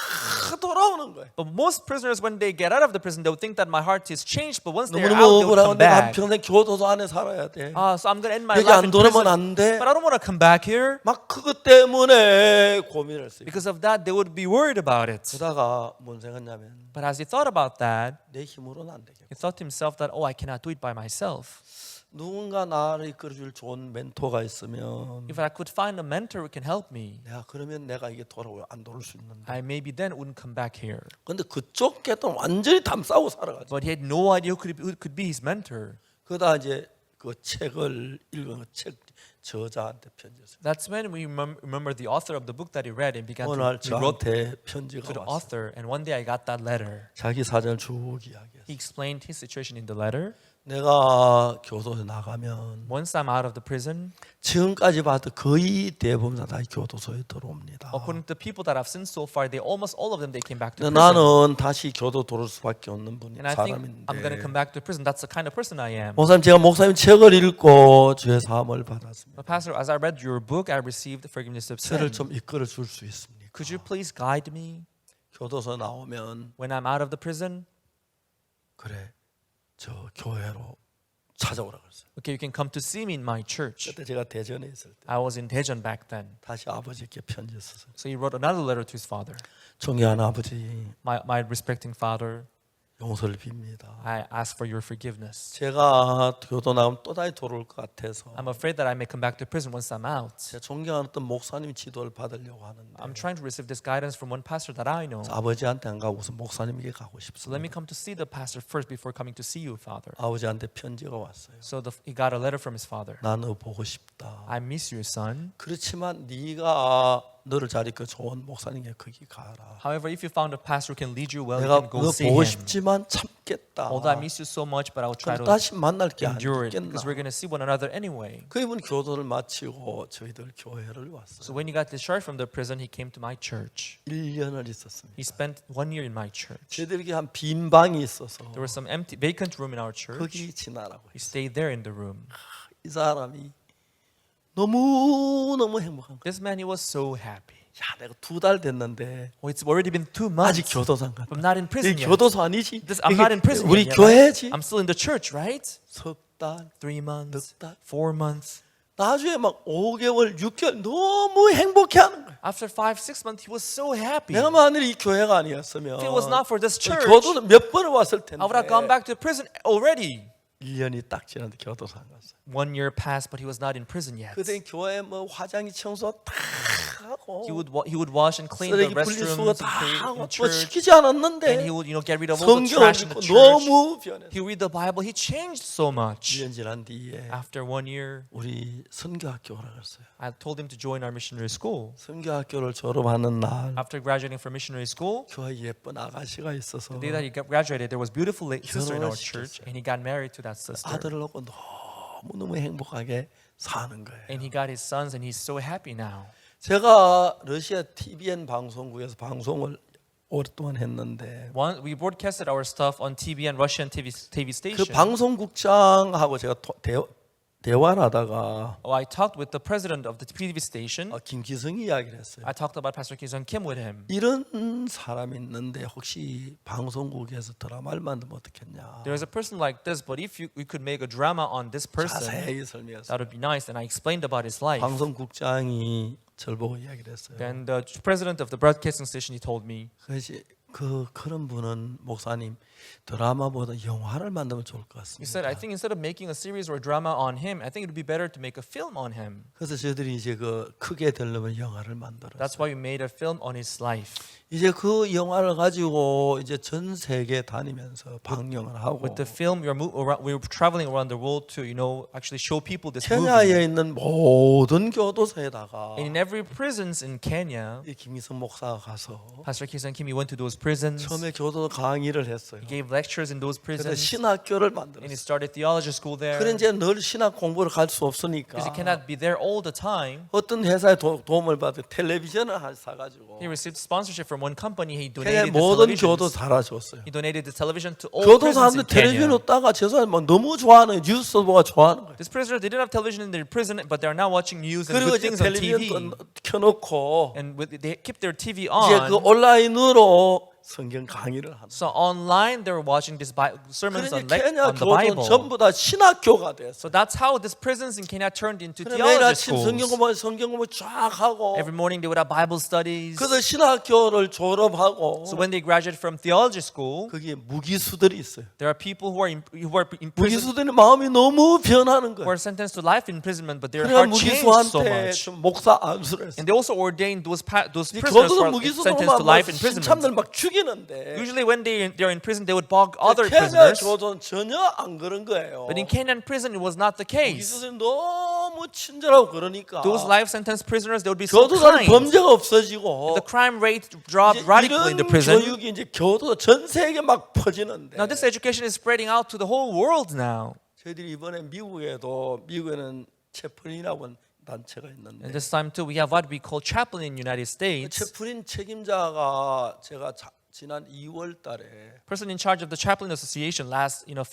S1: 돌아오는 거예요.
S2: But most prisoners, when they get out of the prison, they will think that my heart is changed. But once they're out,
S1: 너무너무
S2: they will
S1: 억울하고
S2: come
S1: 내가
S2: back.
S1: 평생 교도소 안에 살아야 돼.
S2: So I'm going to end my
S1: 여기
S2: life
S1: 안
S2: in
S1: 돌아오면
S2: prison.
S1: 안 돼.
S2: But I don't want to come back here.
S1: 막 그것 때문에 고민을 했어요.
S2: Because of that, they would be worried about it.
S1: 그러다가 뭔 생각했냐면
S2: But as he thought about that,
S1: 내 힘으로는 안 되겠고
S2: he thought to himself that, oh, I cannot do it by myself.
S1: 누군가 나를 이끌어줄 좋은 멘토가 있으면
S2: If I could find a mentor who can help me,
S1: 내가 그러면 내가 이게 돌아오면 안 돌을 수 있는데
S2: I maybe then wouldn't come back here.
S1: 근데 그쪽 개똥 완전히 담싸고 살아가지고
S2: But he had no idea who could be his mentor.
S1: 그러다 이제 그 책을 읽은 그 책 저자한테 편지했어요.
S2: That's when we remember the author of the book that he read and began
S1: 어느 날
S2: to he wrote
S1: 저한테
S2: to
S1: 편지가
S2: the
S1: 왔어요.
S2: author. And one day I got that letter.
S1: 자기 사정을 쭉 이야기했어요.
S2: He explained his situation in the letter.
S1: 내가 교도소에 나가면
S2: Once I'm out of the prison,
S1: 지금까지 봤던 거의 대부분 다 교도소에 들어옵니다.
S2: according to the people that I've seen so far, almost all of them, they came back to
S1: 근데
S2: prison.
S1: 나는 다시 교도 돌아올 수밖에 없는 분이
S2: And I think I'm going to come
S1: 사람인데
S2: back to prison. That's the kind of person I am.
S1: 목사님 제가 목사님 책을 읽고 죄 사함을 받았습니다.
S2: But Pastor, as I read your book, I received forgiveness of sin.
S1: 저를 좀 이끌어 줄 수 있습니까?
S2: Could you please guide me
S1: 교도소 나오면
S2: when I'm out of the prison?
S1: 그래 저 교회로 찾아오라 그랬어요.
S2: Okay, you can come to see me in my church.
S1: 그때 제가 대전에 있을 때
S2: I was in Daejeon back then.
S1: 다시 아버지께 편지 썼어요.
S2: So he wrote another letter to his father.
S1: 존경하는 아버지
S2: My respecting father,
S1: 용서를 빕니다.
S2: I ask for your forgiveness.
S1: 제가 교도 나가면 또 다시 돌아올 것 같아서
S2: I'm afraid that I may come back to prison once I'm out.
S1: 제가 존경하는 어떤 목사님 지도를 받으려고 하는데
S2: I'm trying to receive this guidance from one pastor that I know.
S1: 아버지한테 안 가고 우선 목사님에게 가고
S2: So let me
S1: 싶습니다.
S2: come to see the pastor first before coming to see you, Father.
S1: 아버지한테 편지가 왔어요.
S2: So he got a letter from his father.
S1: 나 너 보고 싶다.
S2: I miss you, son.
S1: 그렇지만 네가 너를 잘 이끌 좋은 목사님에게 거기 가라.
S2: However, if you found a pastor who can lead you well, you
S1: 내가
S2: can go
S1: 너
S2: see
S1: 보고
S2: him.
S1: 싶지만 참겠다.
S2: Although I miss you so much, but I will try
S1: 그럼
S2: to
S1: 다시 만날 게
S2: endure it
S1: 아니겠나.
S2: because we're going to see one another anyway.
S1: 그분 교도를 마치고 저희들 교회를 왔어요.
S2: So when he got discharged from the prison, he came to my church.
S1: 1년을 있었습니다.
S2: He spent 1 year in my church.
S1: 저희들에게 한 빈 방이 있어서
S2: There was some empty, vacant room in our church.
S1: 거기 지나라고
S2: He
S1: 했어요.
S2: stayed there in the room.
S1: 이 사람이 너무 행복한 거예요.
S2: This man, he was so happy.
S1: 야, 내가 2달 됐는데
S2: Oh, it's already been 2
S1: 아직
S2: months.
S1: 교도상 갔다.
S2: I'm not in prison
S1: 이
S2: yet.
S1: 교도소 아니지?
S2: I'm not in prison
S1: 우리
S2: yet.
S1: 교회지?
S2: I'm still in the church, right?
S1: 석 달.
S2: 3 months,
S1: 넉 달.
S2: 4 months.
S1: 나중에 막 5개월, 6개월 너무 행복해하는 거야.
S2: After 5, 6 months, he was so happy.
S1: 내가 만일 이 교회가 아니었으면
S2: If it was not for this church,
S1: 교도는 몇 번을 왔을 텐데
S2: I would have gone back to prison already.
S1: 1년이 딱 지났는데 교도소 안 갔어요.
S2: 1 year passed, but he was not in prison yet.
S1: 그때 교회 뭐 화장이 청소 다 하고
S2: He would wash and clean the
S1: 쓰레기 분리수거
S2: restrooms
S1: 다
S2: in
S1: 하고 뭐
S2: church,
S1: 시키지
S2: and
S1: 않았는데
S2: he would get rid of all the
S1: 성경을
S2: trash in
S1: 읽고
S2: the church.
S1: 너무 변했어요.
S2: He read the Bible. He changed so much.
S1: 1년 지난 뒤에
S2: After 1 year,
S1: 우리 선교학교 오라 그랬어요.
S2: I told him to join our missionary school.
S1: 선교학교를 졸업하는 날
S2: After graduating from missionary school,
S1: 교회 예쁜 아가씨가 있어서
S2: the day that he graduated, there was a beautiful sister in our
S1: 결혼을
S2: church, and he got married to that sister.
S1: 아들을 놓고 너무 행복하게 사는 거예요.
S2: And he got his sons, and he's so happy now.
S1: 제가 러시아 TVN 방송국에서 방송을 오랫동안 했는데
S2: We broadcasted our stuff on TBN Russian TV
S1: 그
S2: station.
S1: 방송국장하고 제가 대화를 하다가
S2: I talked with the president of the TV station.
S1: 김기성이 이야기를 했어요.
S2: I talked about Pastor Ki-sung Kim with him.
S1: 이런 사람이 있는데 혹시 방송국에서 드라마를 만들면 어떻겠냐.
S2: There is a person like this, but if we could make a drama on this person,
S1: 자세히 설명했어요.
S2: that would be nice. And I explained about his life.
S1: 방송국장이 저를 보고 이야기를 했어요.
S2: Then the president of the broadcasting station, he told me,
S1: 그래서 그런 분은 목사님 드라마보다 영화를 만들면 좋을 것
S2: he said, I
S1: 같습니다.
S2: think instead of making a series or a drama on him, I think it would be better to make a film on him.
S1: 그래서 저희들이 이제 그 크게 되려면 영화를 만들었어요.
S2: That's why we made a film on his life.
S1: 이제 그 영화를 가지고 이제 전 세계 다니면서 방영을 하고
S2: With the film, we were traveling around the world to, actually show people this movie.
S1: 케냐에 있는 모든 교도소에다가
S2: And in every prisons in Kenya,
S1: 이 김희성 목사가 가서
S2: Pastor Ki-sung Kim, he went to those prisons.
S1: 처음에 교도 강의를 했어요.
S2: He gave lectures in those
S1: 그래서
S2: prisons.
S1: 신학교를
S2: And he
S1: 만들었어요.
S2: started theology school there.
S1: 그래 이제 늘 신학 공부를 갈 수 없으니까
S2: Because he cannot be there all the time.
S1: 어떤 회사에 도움을 받아 텔레비전을 사가지고
S2: He received sponsorship from one company. He
S1: 그냥
S2: donated the
S1: 모든 교도
S2: televisions.
S1: 달아줬어요.
S2: He donated the television to all
S1: 교도
S2: prisons
S1: 사람들
S2: in Kenya.
S1: 텔레비전 없다가 죄송하지만 막 너무 좋아하는 뉴스 보고 좋아하는 거예요.
S2: These prisoners, they didn't have television in their prison, but they're now watching news and
S1: 그리고
S2: good
S1: 이제
S2: things on
S1: 텔레비전
S2: TV.
S1: 또 켜놓고
S2: And they keep their TV
S1: 이제 그
S2: on.
S1: 온라인으로 성경 강의를 하는.
S2: So online, they're watching these sermons
S1: 그러니
S2: on,
S1: 케냐
S2: on the
S1: 교도는
S2: Bible.
S1: 전부 다 신학교가 됐어.
S2: So that's how these prisons in Kenya turned into
S1: 그래 매일
S2: theology
S1: 아침 성경
S2: schools.
S1: 공부 쫙 하고
S2: Every morning they would have Bible studies.
S1: 그래서 신학교를 졸업하고
S2: So when they graduate from theology school,
S1: 거기에 무기수들이 있어요.
S2: there are people who are in prison,
S1: 무기수들이 마음이 너무 변하는
S2: who
S1: 거예요.
S2: are sentenced to life imprisonment, but their
S1: 그러니까
S2: heart changed so
S1: 무기수한테
S2: much.
S1: 좀 목사 안수를 했어요.
S2: And they also ordained those
S1: 이
S2: prisoners who
S1: 교도는
S2: are sentenced
S1: 무기수들만
S2: to life imprisonment.
S1: 신참들 막 죽이는데
S2: Usually when they're in prison, they would bog other
S1: 케냐
S2: prisoners.
S1: 교도는 전혀 안 그런 거예요.
S2: But in Kenyan prison, it was not the case.
S1: 무기수들이 너무 친절하고 그러니까
S2: Those life sentence prisoners, they would be so
S1: 교도들은
S2: kind.
S1: 범죄가 없어지고
S2: The crime rate dropped
S1: 이제
S2: radically in
S1: 이런
S2: the prison.
S1: 교육이 이제 교도 전 세계 막 퍼지는데
S2: Now this education is spreading out to the whole world now.
S1: 저희들이 이번에 미국에는 채플린이라고 하는 단체가
S2: And
S1: 있는데
S2: this time too, we have what we call chaplain in United
S1: 그
S2: States.
S1: 채플린 책임자가 제가 지난 2월 달에
S2: Person in charge of the chaplain association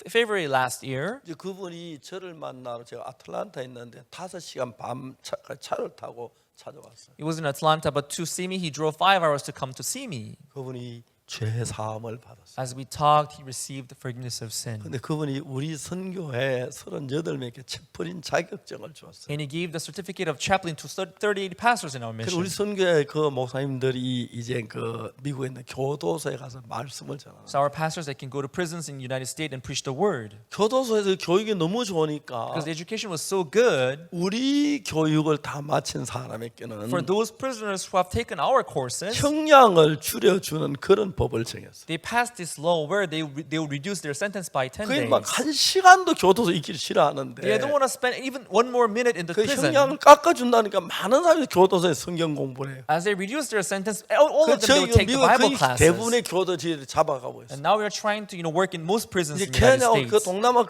S2: February last year.
S1: 이제 그분이 저를 만나러 제가 아틀란타에 있는데 5시간 반 차를 타고 찾아왔어요.
S2: He was in Atlanta, but to see me, he drove 5 hours to come to see me.
S1: 그분이 죄 사함을 받았어요.
S2: As we talked, he received the forgiveness of sin.
S1: 근데 그분이 우리 선교회 38명에게 채플린 자격증을 주었어요.
S2: And he gave the certificate of chaplain to 38 pastors in our
S1: 그래서
S2: mission.
S1: 우리 선교회 그 목사님들이 이제 그 미국에 있는 교도소에 가서 말씀을 전하는.
S2: So our pastors, they can go to prisons in the United States and preach the word.
S1: 교도소에서 교육이 너무 좋으니까
S2: Because the education was so good,
S1: 우리 교육을 다 마친 사람에게는
S2: for those prisoners who have taken our courses,
S1: 형량을 줄여주는 그런 법을 정했어요.
S2: they passed this law where they will reduce their sentence by 10
S1: 그게
S2: days.
S1: 막 한 시간도 교도소 있기를 싫어하는데
S2: They don't want to spend even one more minute in the
S1: 그
S2: prison.
S1: 형량을 깎아준다니까 많은 사람이 교도소에 성경 공부를 해요.
S2: As they reduce their sentence, all
S1: 그
S2: of them they would take the
S1: 미국
S2: Bible
S1: 거의
S2: classes.
S1: 대부분의 교도지를 잡아가고 있어요.
S2: And now we are trying to work in most prisons
S1: 이제
S2: in the United
S1: 케냐 그
S2: States.
S1: 동남아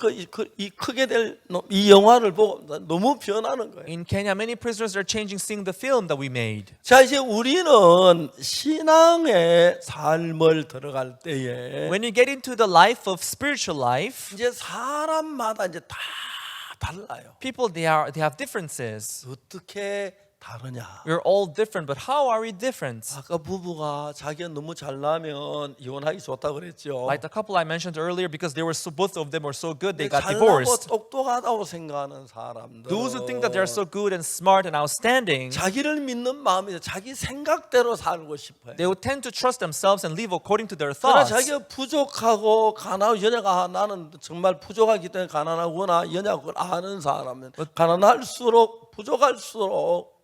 S1: 이 크게 될 이 영화를 보고 너무 변하는 거예요.
S2: In Kenya, many prisoners are changing, seeing the film that we made.
S1: 자 이제 우리는 신앙의 삶을 들어갈 때에
S2: When you get into the life of spiritual life,
S1: 이제 사람마다 이제 다 달라요.
S2: people they have differences.
S1: 어떻게 다르냐?
S2: We're all different, but how are we different?
S1: 아까 부부가 자기가 너무 잘나면 이혼하기 좋다고 그랬죠.
S2: Like the couple I mentioned earlier, because both of them were so good, they got
S1: 잘나고
S2: divorced.
S1: 똑똑하다고 생각하는 사람들.
S2: Those who think that they're so good and smart and outstanding,
S1: 자기를 믿는 마음이 자기 생각대로 살고 싶어요.
S2: they would tend to trust themselves and live according to their
S1: 그러나
S2: thoughts.
S1: 자기가 부족하고 가난하고 연약하 나는 정말 부족하기 때문에 가난하구나 연약을 아는 사람은 가난할수록 부족할수록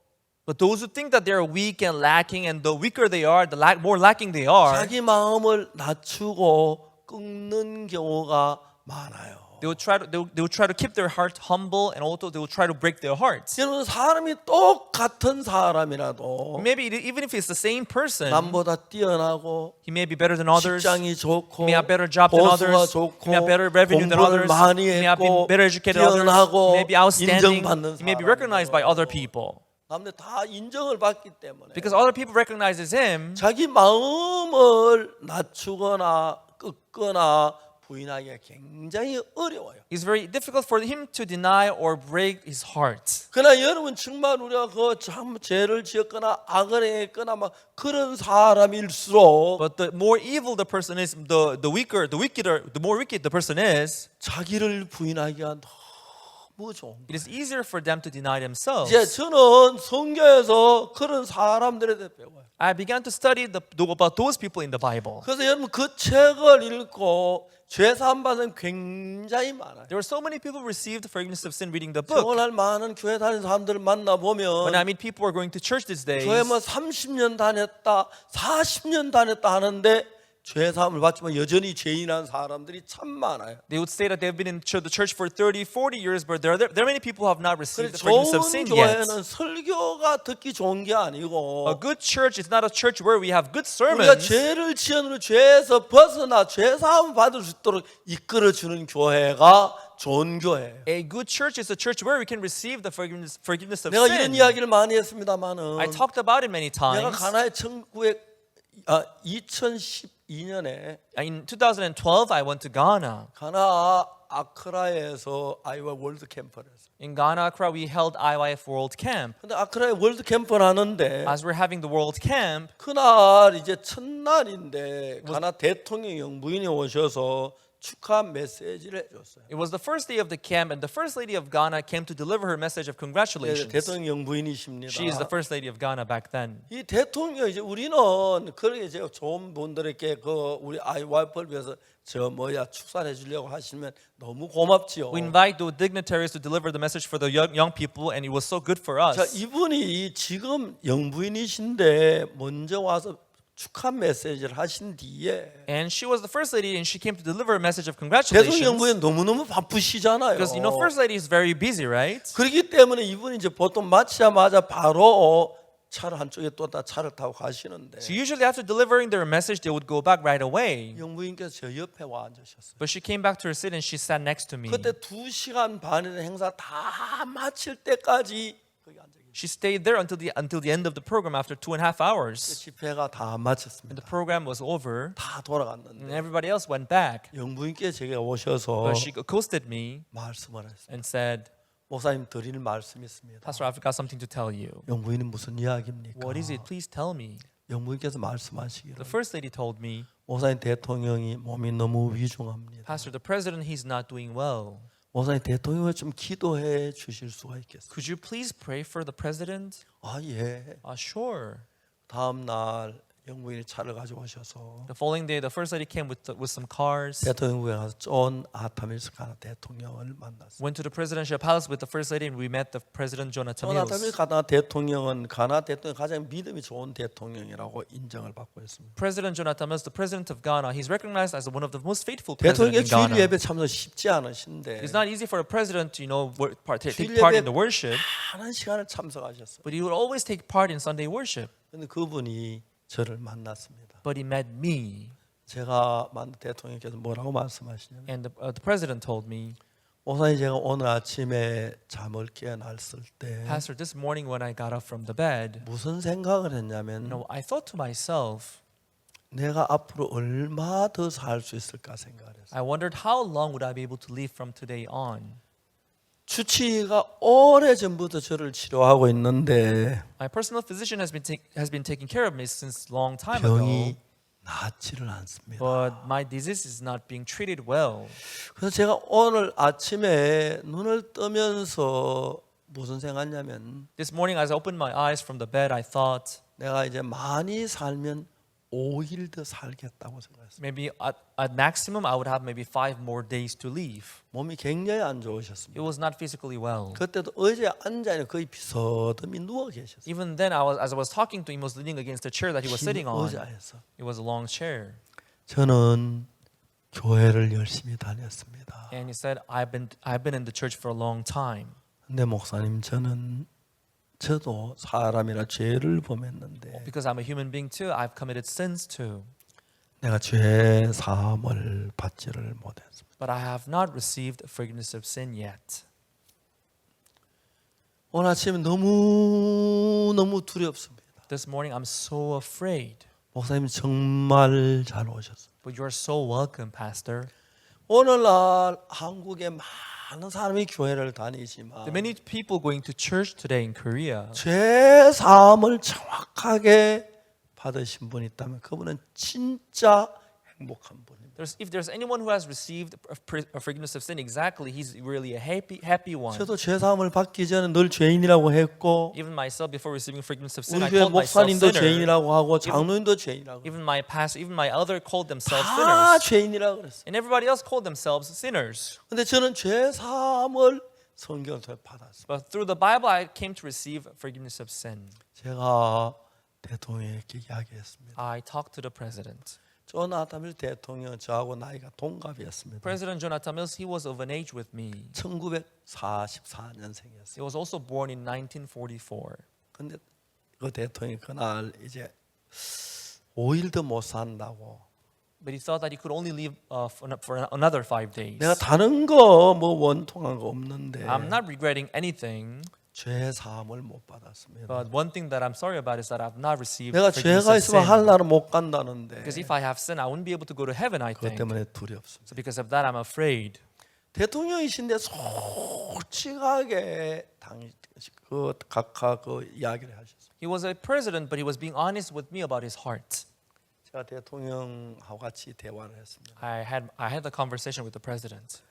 S2: But those who think that they're weak and lacking, and the weaker they are, the more lacking they are,
S1: 자기 마음을 낮추고 꺾는 경우가 많아요.
S2: they will try to keep their heart humble, and also they will try to break their hearts.
S1: 여러분 사람이 똑같은 사람이라도
S2: Maybe even if it's the same person,
S1: 남보다 뛰어나고
S2: he may be better than others.
S1: 직장이 좋고
S2: He may have better job than
S1: 보수가
S2: others.
S1: 좋고
S2: He may have better revenue than
S1: 공부를
S2: others.
S1: 많이
S2: He may have been
S1: 했고
S2: better educated than others.
S1: 뛰어나고
S2: He may be outstanding.
S1: 인정받는
S2: He may be recognized by other people.
S1: 남들 다 인정을 받기 때문에
S2: Because other people recognizes him,
S1: 자기 마음을 낮추거나 꺾거나 부인하기가 굉장히 어려워요.
S2: it's very difficult for him to deny or break his heart.
S1: 그러나 여러분 정말 우리가 그 참 죄를 지었거나 악을 행했거나 막 그런 사람일수록
S2: But the more evil the person is, the more wicked the person is,
S1: 자기를 부인하기가 너무 좋은 거예요.
S2: it is easier for them to deny themselves.
S1: 이제 저는 성경에서 그런 사람들에 대해 배워요.
S2: I began to study about those people in the Bible.
S1: 그래서 여러분 그 책을 읽고 죄사함 받은 굉장히 많아요.
S2: There were so many people who received forgiveness of sin reading the book.
S1: 오늘 많은 교회 다니는 사람들을 만나
S2: When
S1: 보면
S2: I meet people who are going to church these days,
S1: 교회 뭐 30년 다녔다, 40년 다녔다 하는데 죄 사함을 받지만 여전히 죄인한 사람들이 참 많아요.
S2: They would say that they've been in the church for 30, 40 years, but there are many people who have not received the
S1: 그래서
S2: forgiveness of
S1: 좋은
S2: sin yet.
S1: 교회는 설교가 듣기 좋은 게 아니고
S2: A good church is not a church where we have good
S1: 우리가
S2: sermons.
S1: 죄를 지은 죄에서 벗어나 죄 사함을 받을 수 있도록 이끌어 주는 교회가 좋은 교회예요.
S2: A good church is a church where we can receive the forgiveness of
S1: 내가 이런
S2: sin.
S1: 이야기를 많이 했습니다만은
S2: I talked about it many
S1: 내가
S2: times.
S1: 가나에 2012년에
S2: In 2012, I went to Ghana.
S1: 가나 아크라에서 아이와 월드 캠프를 했어요.
S2: In Ghana, Accra, we held IYF World Camp.
S1: 근데 아크라에 월드 캠프를 하는데
S2: As we're having the World Camp,
S1: 그날 이제 첫날인데 가나 대통령 영부인이 오셔서 축하 메시지를 해줬어요.
S2: it was the first day of the camp, and the First Lady of Ghana came to deliver her message of congratulations.
S1: 대통령 영부인이십니다.
S2: She is the First Lady of Ghana back then.
S1: 이 대통령 이제 우리는 그렇게 이제 좋은 분들에게 그 우리 아이 와이프를 위해서 축사해 주려고 하시면 너무 고맙지요.
S2: We invite the dignitaries to deliver the message for the young people, and it was so good for
S1: 자,
S2: us.
S1: 이분이 지금 영부인이신데 먼저 와서 축하 메시지를 하신 뒤에
S2: And she was the First Lady, and she came to deliver a message of
S1: 대통령
S2: congratulations.
S1: 영부인 너무너무 바쁘시잖아요.
S2: Because First Lady is very busy, right?
S1: 그렇기 때문에 이분이 이제 보통 마치자마자 바로 차를 한쪽에 또 차를 타고 가시는데
S2: So usually after delivering their message, they would go back right away.
S1: 영부인께서 저 옆에 와 앉으셨어요.
S2: But she came back to her seat and she sat next to me.
S1: 그때 2시간 반의 행사 다 마칠 때까지 거기 앉아 계셨어요.
S2: She stayed there until the end of the program after 2.5 hours.
S1: 집회가 다
S2: And
S1: 마쳤습니다.
S2: the program was over,
S1: 다
S2: and
S1: 돌아갔는데
S2: everybody else went back.
S1: 영부인께 제가 오셔서
S2: But she accosted me
S1: 말씀을 했어요.
S2: and said,
S1: 목사님 드릴 말씀이 있습니다.
S2: Pastor, I've got something to tell you.
S1: 영부인은 무슨 이야기입니까?
S2: What is it? Please tell me.
S1: 영부인께서 말씀하시기를
S2: The First Lady told me,
S1: 목사님 대통령이 몸이 너무 위중합니다.
S2: Pastor, the President, he's not doing well.
S1: 목사님 대통령을 좀 기도해 주실 수가 있겠어요?
S2: Could you please pray for the President?
S1: 아 예.
S2: Sure.
S1: 다음 날 영부인이 차를 가지고 오셔서
S2: The following day, the First Lady came with some cars,
S1: 대통령부에 가서 존 아타밀스 가나 대통령을 만났어요.
S2: went to the presidential palace with the First Lady, and we met the President Jonathan
S1: 존 아타밀스
S2: Mills.
S1: 가나 대통령은 가나 대통령 가장 믿음이 좋은 대통령이라고 인정을 받고 있습니다.
S2: President Jonathan Mills, the President of Ghana, he's recognized as one of the most faithful presidents
S1: 대통령의
S2: in
S1: 주일
S2: Ghana.
S1: 예배 참석 쉽지 않으신데
S2: It's not easy for a president to, take
S1: 주일
S2: part
S1: 예배
S2: in the worship,
S1: 많은 시간을 참석하셨어요.
S2: but he would always take part in Sunday worship.
S1: 근데 그분이 저를 만났습니다.
S2: But he met me,
S1: 제가 만난 대통령께서 뭐라고 말씀하시냐면
S2: and the president told me,
S1: 목사님 제가 오늘 아침에 잠을 깨어났을 때
S2: Pastor, this morning when I got up from the bed,
S1: 무슨 생각을 했냐면
S2: I thought to myself,
S1: 내가 앞으로 얼마 더 살 수 있을까 생각을 했어요.
S2: I wondered how long would I be able to live from today on.
S1: 주치의가 오래전부터 저를 치료하고 있는데
S2: My personal physician has been taking care of me since long time
S1: 병이
S2: ago,
S1: 낫지를 않습니다.
S2: but my disease is not being treated well.
S1: 그래서 제가 오늘 아침에 눈을 뜨면서 무슨 생각했냐면
S2: This morning, as I opened my eyes from the bed, I thought
S1: 내가 이제 많이 살면 5일 더 살겠다고 생각했어요.
S2: maybe at maximum I would have maybe 5 more days to live.
S1: 몸이 굉장히 안
S2: It
S1: 좋으셨습니다.
S2: was not physically well.
S1: 그때도 의자에 앉아있는 거의 비서듬이 누워 계셨어요.
S2: Even then, as I was talking to him, he was leaning against the chair that he was sitting on.
S1: 의자에서
S2: It was a long chair.
S1: 저는 교회를 열심히 다녔습니다.
S2: And he said, I've been in the church for a long time.
S1: 근데 목사님 저도 사람이라 죄를 범했는데
S2: Because I'm a human being too, I've committed sins too.
S1: 내가 죄 사함을 받지를 못했습니다.
S2: But I have not received forgiveness of sin yet.
S1: 오늘 아침에 너무 두렵습니다.
S2: This morning, I'm so afraid.
S1: 목사님 정말 잘 오셨어요.
S2: But you're so welcome, Pastor.
S1: 오늘날 한국에 많은 사람이 교회를
S2: There are
S1: 다니지만
S2: many people going to church today in Korea.
S1: 죄 사함을 정확하게 받으신 분이 있다면 그분은 진짜 행복한 분입니다.
S2: If there's anyone who has received a forgiveness of sin exactly, he's really a happy one.
S1: 저도 죄 사함을 받기 전에 늘 죄인이라고 했고
S2: Even myself, before receiving forgiveness of sin,
S1: 우리
S2: I
S1: 교회
S2: called myself
S1: 목사님도
S2: sinner.
S1: 죄인이라고 하고 장로님도 죄인이라고
S2: Even my pastor, even my elder called themselves
S1: 다
S2: sinners.
S1: 죄인이라고 그랬어요.
S2: And everybody else called themselves sinners.
S1: 근데 저는 죄 사함을 성경을 통해 받았습니다.
S2: But through the Bible, I came to receive forgiveness of sin.
S1: 제가 대통령에게 이야기했습니다.
S2: I talked to the president.
S1: 존 아담일 대통령 저하고 나이가 동갑이었습니다.
S2: President Jonathan Mills, he was of an age with me.
S1: 1944년생이었어요.
S2: He was also born in 1944.
S1: 근데 그 대통령이 그날 이제 5일도 못 산다고.
S2: But he thought that he could only live for another 5 days.
S1: 내가 다른 거 뭐 원통한 거 없는데
S2: I'm not regretting anything,
S1: 죄 사함을 못 받았습니다.
S2: but one thing that I'm sorry about is that I've not received
S1: 내가
S2: forgiveness
S1: 죄가
S2: of
S1: 있으면
S2: sin.
S1: 하늘나라 못 간다는데
S2: Because if I have sin, I wouldn't be able to go to heaven, I
S1: 그것
S2: think.
S1: 때문에 두렵습니다.
S2: So because of that, I'm afraid.
S1: 대통령이신데 솔직하게 그 각하 그 이야기를 하셨습니다.
S2: He was a president, but he was being honest with me about his heart.
S1: 제가 대통령하고 같이 대화를 했습니다.
S2: I had the conversation with the president.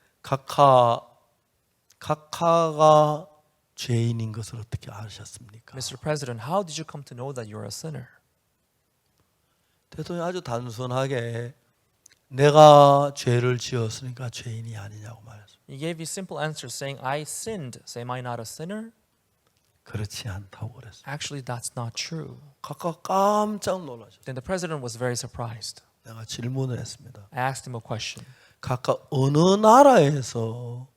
S1: 각하가 죄인인 것을 어떻게 아셨습니까?
S2: Mr. President, how did you come to know that you're a sinner?
S1: 대통령이 아주 단순하게 내가 죄를 지었으니까 죄인이 아니냐고 말했습니다.
S2: He gave you simple answers saying, I sinned. So am I not a sinner?
S1: 그렇지 않다고 그랬어요.
S2: Actually, that's not true.
S1: 각하 깜짝 놀라셨어요.
S2: Then the president was very surprised.
S1: 내가 질문을 했습니다.
S2: I asked him a question.
S1: 각하 어느 나라에서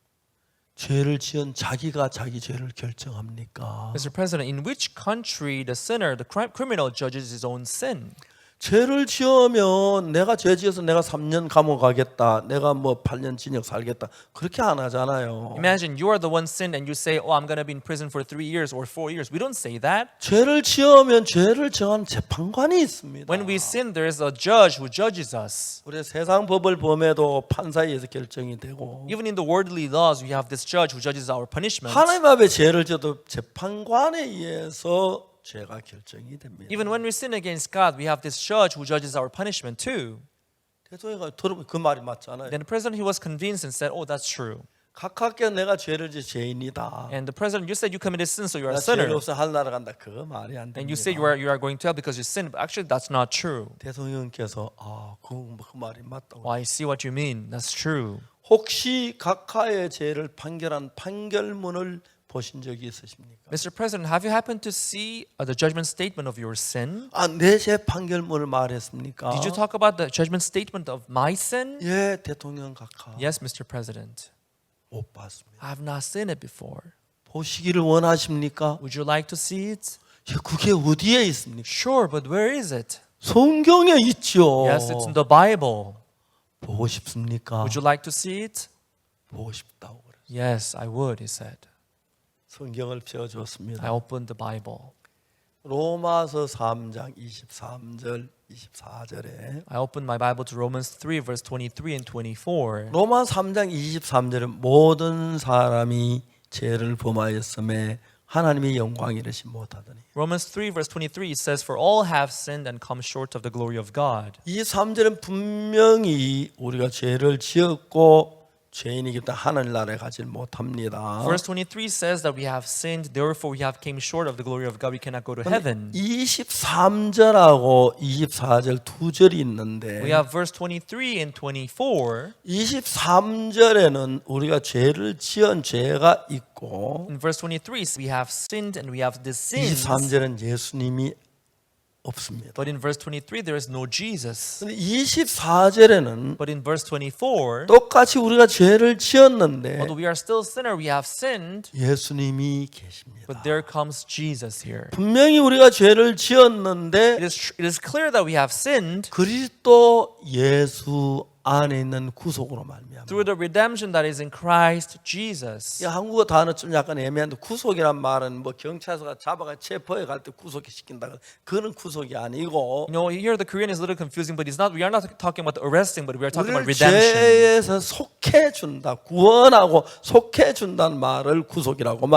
S1: 죄를 지은 자기가 자기 죄를 결정합니까?
S2: Mr. President, in which country the sinner, the criminal, judges his own sin?
S1: 죄를 지으면 내가 죄 지어서 내가 3년 감옥 가겠다. 내가 뭐 8년 징역 살겠다. 그렇게 안 하잖아요.
S2: Imagine you are the one sinned and you say, oh, I'm going to be in prison for 3 years or 4 years. We don't say that.
S1: 죄를 지으면 죄를 정하는 재판관이 있습니다.
S2: When we sin, there is a judge who judges us.
S1: 우리 세상 법을 범해도 판사에 의해서 결정이 되고
S2: Even in the worldly laws, we have this judge who judges our punishment.
S1: 하나님 앞에 죄를 지어도 재판관에 의해서 죄가 결정이 됩니다.
S2: Even when we sin against God, we have this judge who judges our punishment too.
S1: 대통령이 들어보면 그 말이 맞잖아요.
S2: Then the president, he was convinced and said, oh, that's true.
S1: 각하께 내가 죄를 지 죄인이다.
S2: And the president, you said you committed sin, so you're a
S1: 내가 죄를
S2: sinner.
S1: 없어 하늘나라 간다. 그거 말이 안
S2: And
S1: 됩니다.
S2: you say you are going to hell because you sinned, but actually that's not true.
S1: 대통령께서 그 말이 맞다고.
S2: Oh, I see what you mean. That's true.
S1: 혹시 각하의 죄를 판결한 판결문을 보신 적이 있으십니까?
S2: Mr. President, have you happened to see the judgment statement of your sin?
S1: 내 죄 판결문을 말했습니까?
S2: Did you talk about the judgment statement of my sin?
S1: 예, 대통령 각하.
S2: Yes, Mr. President.
S1: 못 봤습니다.
S2: I have not seen it before.
S1: 보시기를 원하십니까?
S2: Would you like to see it?
S1: 예, 그게 어디에 있습니까?
S2: Sure, but where is it?
S1: 성경에 있죠.
S2: Yes, it's in the Bible.
S1: 보고 싶습니까?
S2: Would you like to see it?
S1: 보고 싶다고 그랬어요.
S2: Yes, I would, he said.
S1: 성경을 펴줬습니다.
S2: I opened the Bible.
S1: 로마서 3장 23절 24절에
S2: I opened my Bible to Romans 3, verse 23 and 24.
S1: 로마 3장 23절은 모든 사람이 죄를 범하였음에 하나님의 영광 이르시 못하더니
S2: Romans 3, verse 23, it says, For all have sinned and come short of the glory of God.
S1: 이 3절은 분명히 우리가 죄를 지었고 죄인이기 때문에 하늘 나라에 가지 못합니다.
S2: Verse 23 says that we have sinned, therefore we have came short of the glory of God. We cannot go to heaven.
S1: 23절하고 24절 두 절이 있는데
S2: We have verse 23 and 24.
S1: 23절에는 우리가 죄를 지은 죄가 있고
S2: In verse 23, we have sinned and we have the sins.
S1: 23절은 예수님이 없습니다.
S2: But in verse 23, there is no Jesus.
S1: 근데 24절에는
S2: But in verse 24,
S1: 똑같이 우리가 죄를 지었는데
S2: although we are still sinner, we have sinned,
S1: 예수님이 계십니다.
S2: but there comes Jesus here.
S1: 분명히 우리가 죄를 지었는데
S2: It is clear that we have sinned
S1: 그리스도 예수 안에 있는 구속으로 말미암아.
S2: through the redemption that is in Christ Jesus.
S1: 이 한국어 단어 좀 약간 애매한데 구속이란 말은 뭐 경찰서가 잡아가 체포해 갈 때 구속이 시킨다. 그거는 구속이 아니고
S2: You know, here the Korean is a little confusing, but it's not. We are not talking about arresting, but we are talking about
S1: 우리를
S2: redemption.
S1: 죄에서 속해 준다. 구원하고 속해 준다는 말을 구속이라고
S2: It is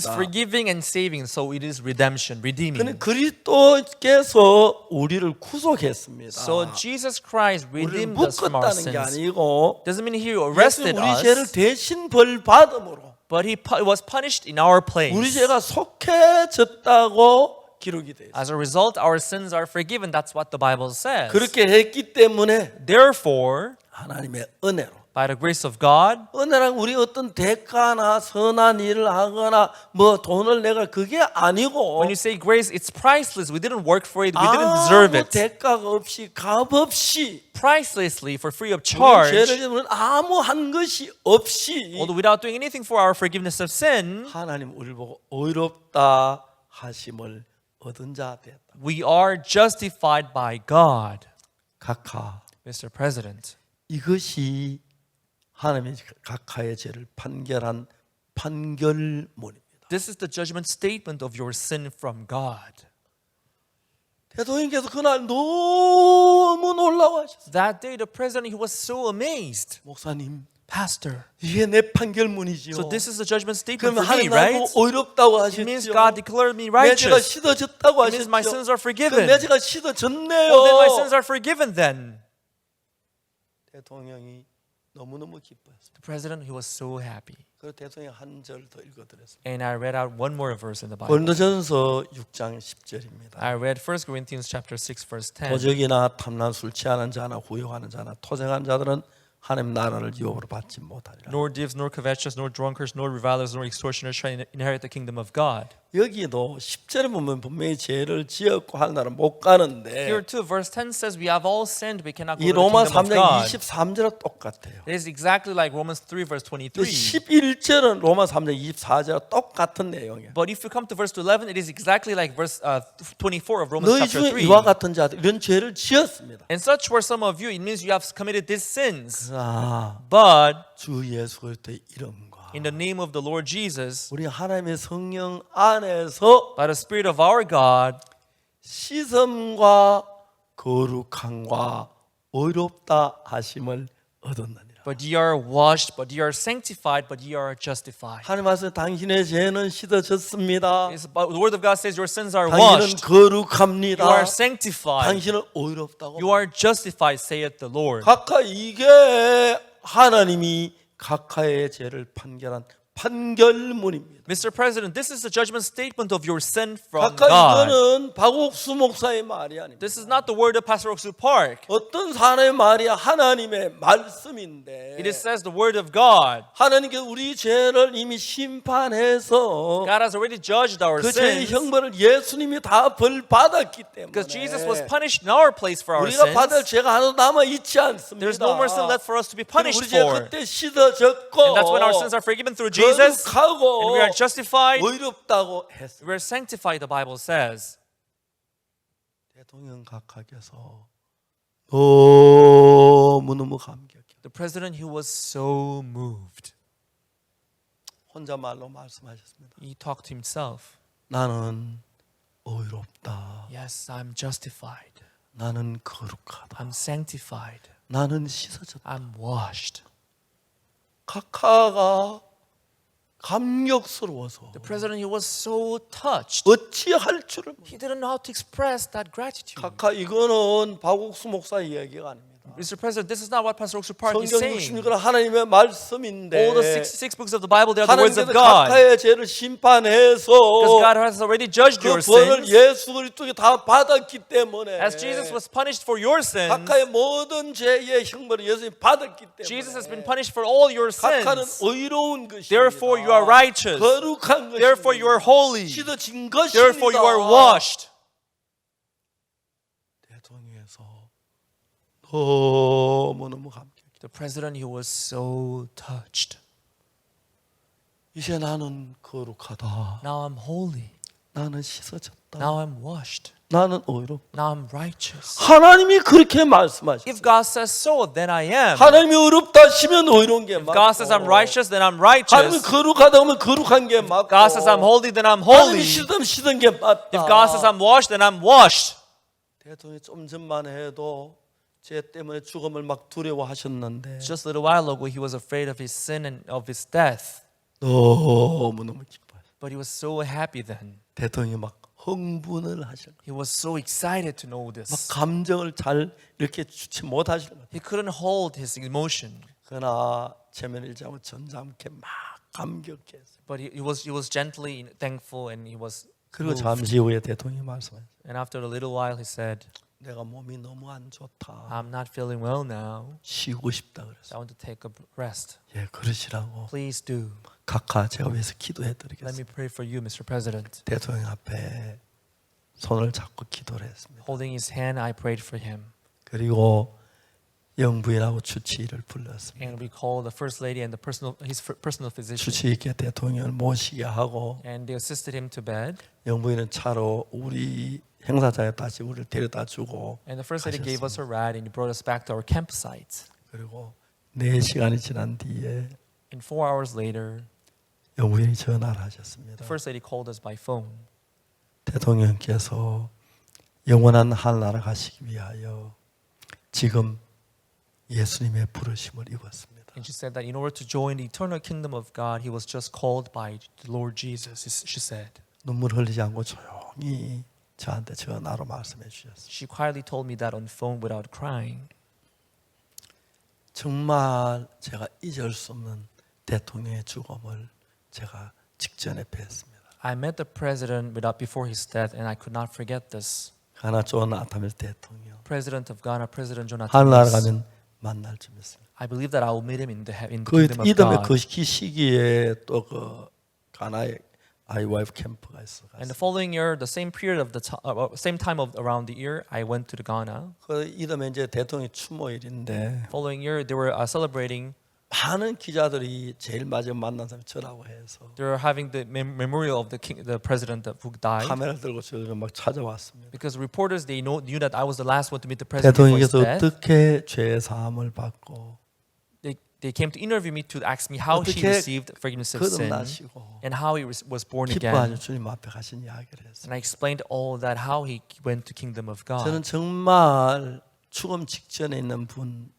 S1: 말합니다.
S2: forgiving and saving, so it is redemption, redeeming.
S1: 근데 그리스도께서 우리를 구속했습니다.
S2: So Jesus Christ
S1: 우리를
S2: redeemed us from our
S1: 묶었다는 게
S2: sins.
S1: 아니고
S2: Doesn't mean He
S1: 예수는
S2: arrested
S1: 우리 죄를
S2: us,
S1: 대신 벌 받음으로
S2: but He was punished in our place.
S1: 우리 죄가 속해졌다고 기록이 돼 있어요.
S2: As a result, our sins are forgiven. That's what the Bible says.
S1: 그렇게 했기 때문에
S2: Therefore,
S1: 하나님의 은혜로
S2: By the grace of God,
S1: 어느 날 우리 어떤 대가나 선한 일을 하거나 뭐 돈을 내가 그게 아니고
S2: when you say grace, it's priceless. We didn't work for it. We didn't deserve
S1: 아무
S2: it.
S1: 대가가 없이 값 없이
S2: Pricelessly, for free of
S1: 우리
S2: charge,
S1: 죄를 지으면 아무 한 것이 없이
S2: although without doing anything for our forgiveness of sin,
S1: 하나님 우리를 보고 의롭다 하심을 얻은 자 되었다.
S2: we are justified by God.
S1: 각하
S2: Mr. President,
S1: 이것이 하나님의 각하의 죄를 판결한 판결문입니다.
S2: this is the judgment statement of your sin from God.
S1: 대통령께서 그날 너무 놀라워하셨어요.
S2: That day, the president, he was so amazed.
S1: 목사님,
S2: Pastor,
S1: 이게 내 판결문이지요.
S2: so this is the judgment statement
S1: 그러면
S2: for me,
S1: 하나님
S2: right?
S1: 나보고 의롭다고
S2: It means
S1: 하셨죠.
S2: God declared me
S1: 내 죄가
S2: righteous.
S1: 씻어졌다고
S2: It means my
S1: 하셨죠.
S2: sins are
S1: 그럼
S2: forgiven.
S1: 내 죄가 씻어졌네요.
S2: Oh, then my sins are forgiven then.
S1: 대통령이 너무너무 기뻐했어요.
S2: The president, he was so happy.
S1: 그래서 대통령이 한 절 더 읽어드렸습니다.
S2: And I read out one more verse in the Bible.
S1: 고린도전서 6장 10절입니다.
S2: I read 1 Corinthians chapter 6 verse 10.
S1: 도적이나 탐난 술 취하는 자나 후욕하는 자나 토생한 자들은 하나님 나라를 유업으로 받지 못하리라.
S2: Nor thieves, nor covetous, nor drunkards, nor revilers, nor extortioners shall inherit the kingdom of God.
S1: 여기도 10절에 보면 분명히 죄를 지었고 할 나라 못 가는데
S2: Here too, verse 10 says, we have all sinned, we cannot go
S1: 이
S2: to the
S1: 로마
S2: kingdom of
S1: 3장
S2: God.
S1: 23절과 똑같아요.
S2: It is exactly like Romans 3 verse 23.
S1: 11절은 로마 3장 24절과 똑같은 내용이에요.
S2: But if you come to verse 11, it is exactly like verse 24 of Romans
S1: 너희
S2: chapter
S1: 중에
S2: 3.
S1: 이와 같은 자들 이런 죄를 지었습니다.
S2: And such were some of you. It means you have committed these sins.
S1: 아,
S2: But
S1: 주 예수 그리스도의 이름과
S2: in the name of the Lord Jesus,
S1: 우리 하나님의 성령 안에서
S2: by the Spirit of our God,
S1: 씻음과 거룩함과 의롭다 하심을 얻었느니라.
S2: but ye are washed, but ye are sanctified, but ye are justified.
S1: 하나님 말씀 당신의 죄는 씻어졌습니다.
S2: It's about, the Word of God says your sins are
S1: 당신은
S2: washed,
S1: 거룩합니다.
S2: you are sanctified,
S1: 당신은 의롭다고.
S2: you are justified, saith the Lord.
S1: 각하 이게 하나님이 각하의 죄를 판결한 판결문입니다.
S2: Mr. President, this is the judgment statement of your sin from
S1: 각하
S2: God.
S1: 이거는 박옥수 목사의 말이 아닙니다.
S2: This is not the word of Pastor Oksu Park.
S1: 어떤 사람의 말이 하나님의 말씀인데
S2: It says the word of God.
S1: 하나님께서 우리 죄를 이미 심판해서
S2: God has already judged our
S1: 그 죄의
S2: sins
S1: 형벌을 예수님이 다 벌 받았기 때문에
S2: because Jesus was punished in our place for our
S1: 우리가 받을
S2: sins.
S1: 죄가 하나도 남아 있지 않습니다.
S2: There's no more sin left for us to be
S1: 그리고
S2: punished
S1: 우리 죄
S2: for.
S1: 그때 씻어졌고
S2: And that's when our sins are forgiven through Jesus.
S1: 거룩하고
S2: And we are justified.
S1: 의롭다고 했습니다.
S2: We are sanctified, the Bible says.
S1: 대통령 각하께서 너무너무 감격해요.
S2: The president, he was so moved.
S1: 혼자 말로 말씀하셨습니다.
S2: He talked to himself.
S1: 나는 의롭다.
S2: Yes, I'm justified.
S1: 나는 거룩하다.
S2: I'm sanctified.
S1: 나는 씻어졌다.
S2: I'm washed.
S1: 각하가 감격스러워서
S2: The president, he was so touched.
S1: 어찌할 줄을 몰라.
S2: He didn't know how to express that gratitude.
S1: 각하 이거는 박옥수 목사 이야기가 아닙니다.
S2: Mr. President, this is not what Pastor Oksu Park is
S1: 성경
S2: saying.
S1: 66은 하나님의 말씀인데
S2: All the 66 books of the Bible, they are the words of
S1: 하나님께서
S2: God.
S1: 각하의 죄를 심판해서
S2: Because God has already judged
S1: 그
S2: your
S1: 벌을
S2: sins.
S1: 예수 그리스도에 다 받았기 때문에
S2: As Jesus was punished for your sins,
S1: 각하의 모든 죄의 형벌을 예수님이 받았기 때문에
S2: Jesus has been punished for all your
S1: 각하는
S2: sins.
S1: 의로운 것입니다.
S2: Therefore you are righteous.
S1: 거룩한 것입니다.
S2: Therefore you are holy.
S1: 씻어진 것입니다.
S2: Therefore you are washed.
S1: 대통령에서 너무너무 감격해.
S2: The president, he was so touched.
S1: 이제 나는 거룩하다.
S2: Now I'm holy.
S1: 나는 씻어졌다.
S2: Now I'm washed.
S1: 나는 의롭다.
S2: Now I'm righteous.
S1: 하나님이 그렇게 말씀하셨어요.
S2: If God says so, then I am.
S1: 하나님이 의롭다 하시면 의로운 게 맞고
S2: God says I'm righteous, then I'm
S1: 하나님이
S2: righteous.
S1: 거룩하다 하면 거룩한 게 맞고
S2: God says I'm holy, then I'm
S1: 하나님이
S2: holy.
S1: 씻은 게 맞다.
S2: If God says I'm washed, then I'm washed.
S1: 대통령이 좀 전만 해도 죄 때문에 죽음을 막 두려워하셨는데
S2: Just a little while ago, he was afraid of his sin and of his death.
S1: 너무너무 기뻐요.
S2: But he was so happy then.
S1: 대통령이 막 흥분을 하셨고
S2: He was so excited to know
S1: 막
S2: this.
S1: 감정을 잘 이렇게 주체 못하시는 거예요.
S2: He couldn't hold his emotion.
S1: 그러나 체면을 잡고 점잖게 막 감격했어요.
S2: But he was gently thankful and he was
S1: 그리고
S2: moved.
S1: 잠시 후에 대통령이 말씀하셨어요.
S2: And after a little while he said,
S1: 내가 몸이 너무 안 좋다.
S2: I'm not feeling well now.
S1: 쉬고 싶다
S2: So
S1: 그랬어요.
S2: I want to take a rest.
S1: 예, 그러시라고
S2: Please do.
S1: 각하 제가 위해서
S2: Let
S1: 기도해드리겠습니다.
S2: me pray for you, Mr. President.
S1: 대통령 앞에 손을 잡고 기도를 했습니다.
S2: Holding his hand, I prayed for him.
S1: 그리고 영부인하고 주치의를 불렀습니다.
S2: And we called the First Lady and his personal physician.
S1: 주치의께 대통령을 모시게 하고
S2: And they assisted him to bed.
S1: 영부인은 차로 우리 행사장에 다시 우리를 데려다 주고
S2: And the First Lady gave us
S1: 가셨습니다.
S2: a ride and he brought us back to our campsite.
S1: 그리고 4시간이 지난 뒤에
S2: And 4 hours later,
S1: 영부인이 전화를 하셨습니다.
S2: the First Lady called us by phone.
S1: 대통령께서 영원한 하늘나라 가시기 위하여 지금 예수님의 부르심을 입었습니다.
S2: And she said that in order to join the eternal kingdom of God, he was just called by the Lord Jesus, she said.
S1: 눈물 흘리지 않고 조용히 저한테 전화로 말씀해 주셨어요.
S2: She quietly told me that on the phone without crying.
S1: 정말 제가 잊을 수 없는 대통령의 죽음을 제가 직전에 뵀습니다.
S2: I met the president before his death, and I could not forget this.
S1: 가나 존 아타밀 대통령
S2: President of Ghana, President Jonathan.
S1: 하늘나라 가면 만날 줄 믿습니다.
S2: I believe that I will meet him in the
S1: 그
S2: kingdom of
S1: 이듬해
S2: God.
S1: 그 시기에 또 그 가나에 아이와이프 캠프가 있어
S2: And the
S1: 갔어요.
S2: following year, the same period of same time of around the year, I went to the Ghana.
S1: 그 이듬해 이제 대통령 추모일인데
S2: Following year, they were celebrating.
S1: 많은 기자들이 제일 마지막 만난 사람이 저라고 해서
S2: They were having the memorial of the president who died.
S1: 카메라 들고 저를 막 찾아왔습니다.
S2: Because reporters they knew that I was the last one to meet the president before his
S1: 대통령께서
S2: death.
S1: 어떻게 죄 사함을 받고
S2: They came to interview me to ask me how he
S1: 어떻게
S2: received forgiveness of sin
S1: 거듭나시고
S2: and how he was born
S1: 기뻐하는
S2: again.
S1: 주님 앞에 가신 이야기를 했어요.
S2: And I explained all that how he went to kingdom of
S1: 저는
S2: God.
S1: 정말 죽음 직전에 있는 분,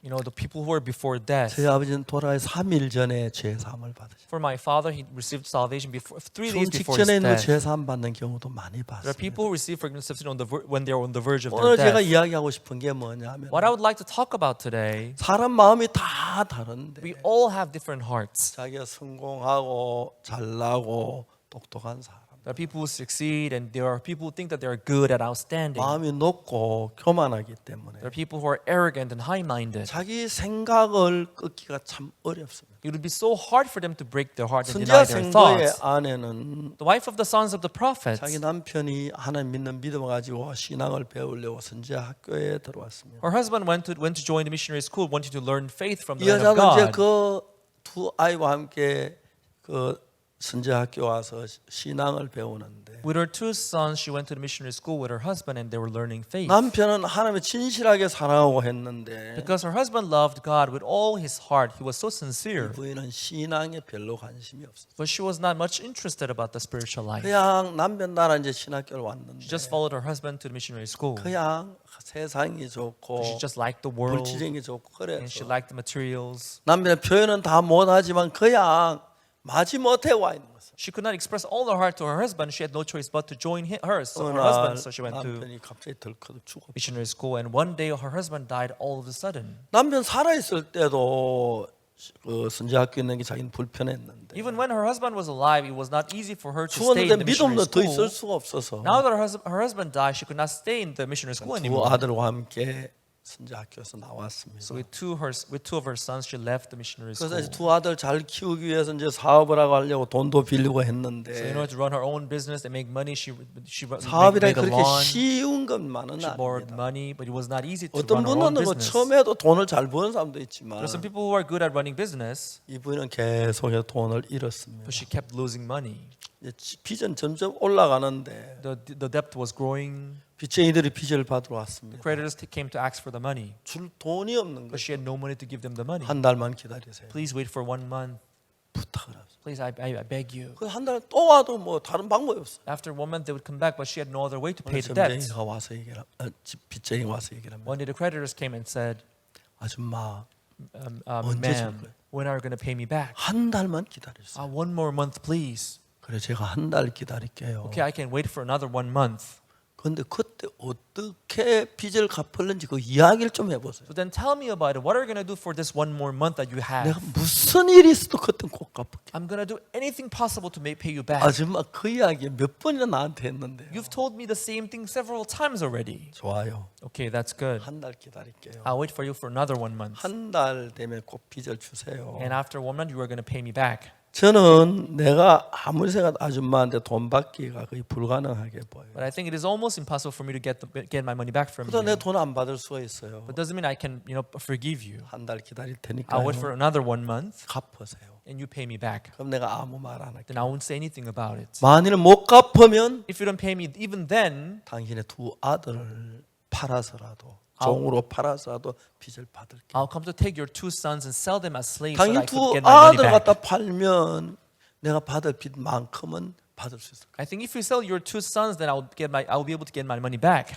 S2: You know, the people who were before death.
S1: 저희 아버지는 돌아가서 3일 전에 죄 사함을 받으셨어요.
S2: For my father, he received salvation 3
S1: 죽음
S2: days before his
S1: 직전에 있는
S2: death.
S1: 죄 사함 받는 경우도 많이
S2: There are
S1: 봤습니다.
S2: people who receive forgiveness of sin when they're on the verge of
S1: 오늘
S2: their
S1: 제가
S2: death.
S1: 이야기하고 싶은 게 뭐냐면
S2: What I would like to talk about today,
S1: 사람 마음이 다 다른데
S2: we all have different hearts.
S1: 자기가 성공하고 잘나고 똑똑한 사람
S2: There are people who succeed, and there are people who think that they are good at outstanding.
S1: 마음이 높고 교만하기 때문에
S2: There are people who are arrogant and high-minded.
S1: 자기 생각을 끊기가 참 어렵습니다.
S2: It would be so hard for them to break their heart and
S1: 선지자
S2: deny their
S1: 생도의
S2: thoughts.
S1: 아내는
S2: The wife of the sons of the prophets,
S1: 자기 남편이 하나님 믿는 믿음을 가지고 신앙을 배우려고 선지자 학교에 들어왔습니다.
S2: her husband went to join the missionary school, wanting to learn faith from
S1: 이
S2: the man of
S1: 여자는 이제
S2: God.
S1: 그 두 아이와 함께 그 선지자 학교 와서 신앙을 배우는데
S2: With her 2 sons, she went to the missionary school with her husband, and they were learning faith.
S1: 남편은 하나님을 진실하게 사랑하고 했는데
S2: Because her husband loved God with all his heart, he was so sincere.
S1: 부인은 신앙에 별로 관심이 없었어요.
S2: But she was not much interested about the spiritual life.
S1: 그냥 남편 나라 이제 신학교를 왔는데
S2: She just followed her husband to the missionary school.
S1: 그냥 세상이 좋고
S2: She just liked the world,
S1: 물질적인 게 좋고
S2: and she
S1: 그래서
S2: liked the materials.
S1: 남편의 표현은 다 못하지만 그냥 마지못해 와 있는 거죠.
S2: She could not express all her heart to her husband. She had no choice but to join her
S1: 어느
S2: her husband. So she
S1: 날
S2: went to
S1: 남편이 갑자기 덜커덕 죽어.
S2: missionary school, and one day her husband died all of a sudden.
S1: 남편 살아 있을 때도 그 선지학교 있는 게 자기는 불편했는데
S2: Even when her husband was alive, it was not easy for her to stay
S1: 죽었는데
S2: in the missionary
S1: 믿음도 더 있을
S2: school.
S1: 수가 없어서
S2: Now that her husband died, she could not stay in the missionary school
S1: 두
S2: anymore.
S1: 아들과 함께 선지학교에서 나왔습니다.
S2: So with two of her sons, she left the missionary school.
S1: 그래서 이제 두 아들 잘 키우기 위해서 이제 사업을 하고 하려고 돈도 빌리고
S2: So in
S1: 했는데
S2: order to run her own business and make money, she
S1: 사업이라
S2: made a
S1: 그렇게
S2: lawn.
S1: 쉬운 것만은
S2: She borrowed
S1: 아닙니다.
S2: money, but it was not easy to
S1: 어떤
S2: run her own
S1: 분은 뭐
S2: business.
S1: 처음에도 돈을 잘 버는 사람도 있지만
S2: There are some people who are good at running business,
S1: 이 부인은 계속해서 돈을 잃었습니다.
S2: but she kept losing money.
S1: 이제 빚은 점점 올라가는데
S2: The debt was growing.
S1: 빚쟁이들이 빚을 받으러 왔습니다.
S2: Creditors came to ask for the money,
S1: 줄 돈이 없는
S2: but
S1: 거예요.
S2: she had no money to give them the money.
S1: 한 달만 기다리세요.
S2: Please wait for 1 month.
S1: 부탁을 하세요.
S2: Please, I beg you.
S1: 한 달 또 와도 뭐 다른 방법이 없어.
S2: After 1 month, they would come back, but she had no other way to pay the debt.
S1: 점쟁이가 와서 얘기를 빚쟁이 와서 얘기를 합니다.
S2: One day, the creditors came and said,
S1: 아줌마 언제 줄
S2: "Ma'am,
S1: 거예요?
S2: when are you going to pay me back?
S1: 한 달만 기다리세요.
S2: 1 more month, please."
S1: 그래 제가 한 달 기다릴게요.
S2: Okay, I can wait for another 1 month.
S1: 그런데 그때 어떻게 빚을 갚을는지 그 이야기를 좀 해보세요.
S2: So then tell me about it. What are you going to do for this one more month that you have?
S1: 내가 무슨 일이 있어도 그때는 꼭 갚을게.
S2: I'm going to do anything possible to pay you back.
S1: 아줌마 그 이야기 몇 번이나 나한테 했는데요.
S2: You've told me the same thing several times already.
S1: 좋아요.
S2: Okay, that's good.
S1: 한 달 기다릴게요.
S2: I'll wait for you for another 1 month.
S1: 한 달 되면 꼭 빚을 주세요.
S2: And after 1 month, you are going to pay me back.
S1: 저는 내가 아무리 생각해도 아줌마한테 돈 받기가 거의 불가능하게 보여요.
S2: But I think it is almost impossible for me to get my money back from
S1: 그래도
S2: you.
S1: 내 돈 안 받을 수가 있어요.
S2: But doesn't mean I can, forgive you.
S1: 한 달 기다릴
S2: I'll wait for
S1: 테니까요.
S2: another 1 month,
S1: 갚으세요.
S2: and you pay me back.
S1: 그럼 내가 아무 말 안 할게요.
S2: Then I won't say anything about it.
S1: 만일 못 갚으면
S2: If you don't pay me even then,
S1: 당신의 두 아들을 팔아서라도 종으로 팔아서라도 빚을 받을게요.
S2: I'll come to take your 2 sons and sell them as slaves so
S1: 당신
S2: that I could
S1: 두
S2: get my money
S1: 아들
S2: back.
S1: 갖다 팔면 내가 받을 빚만큼은 받을 수 있을 거예요.
S2: I think if you sell your 2 sons, then I'll be able to get my money back.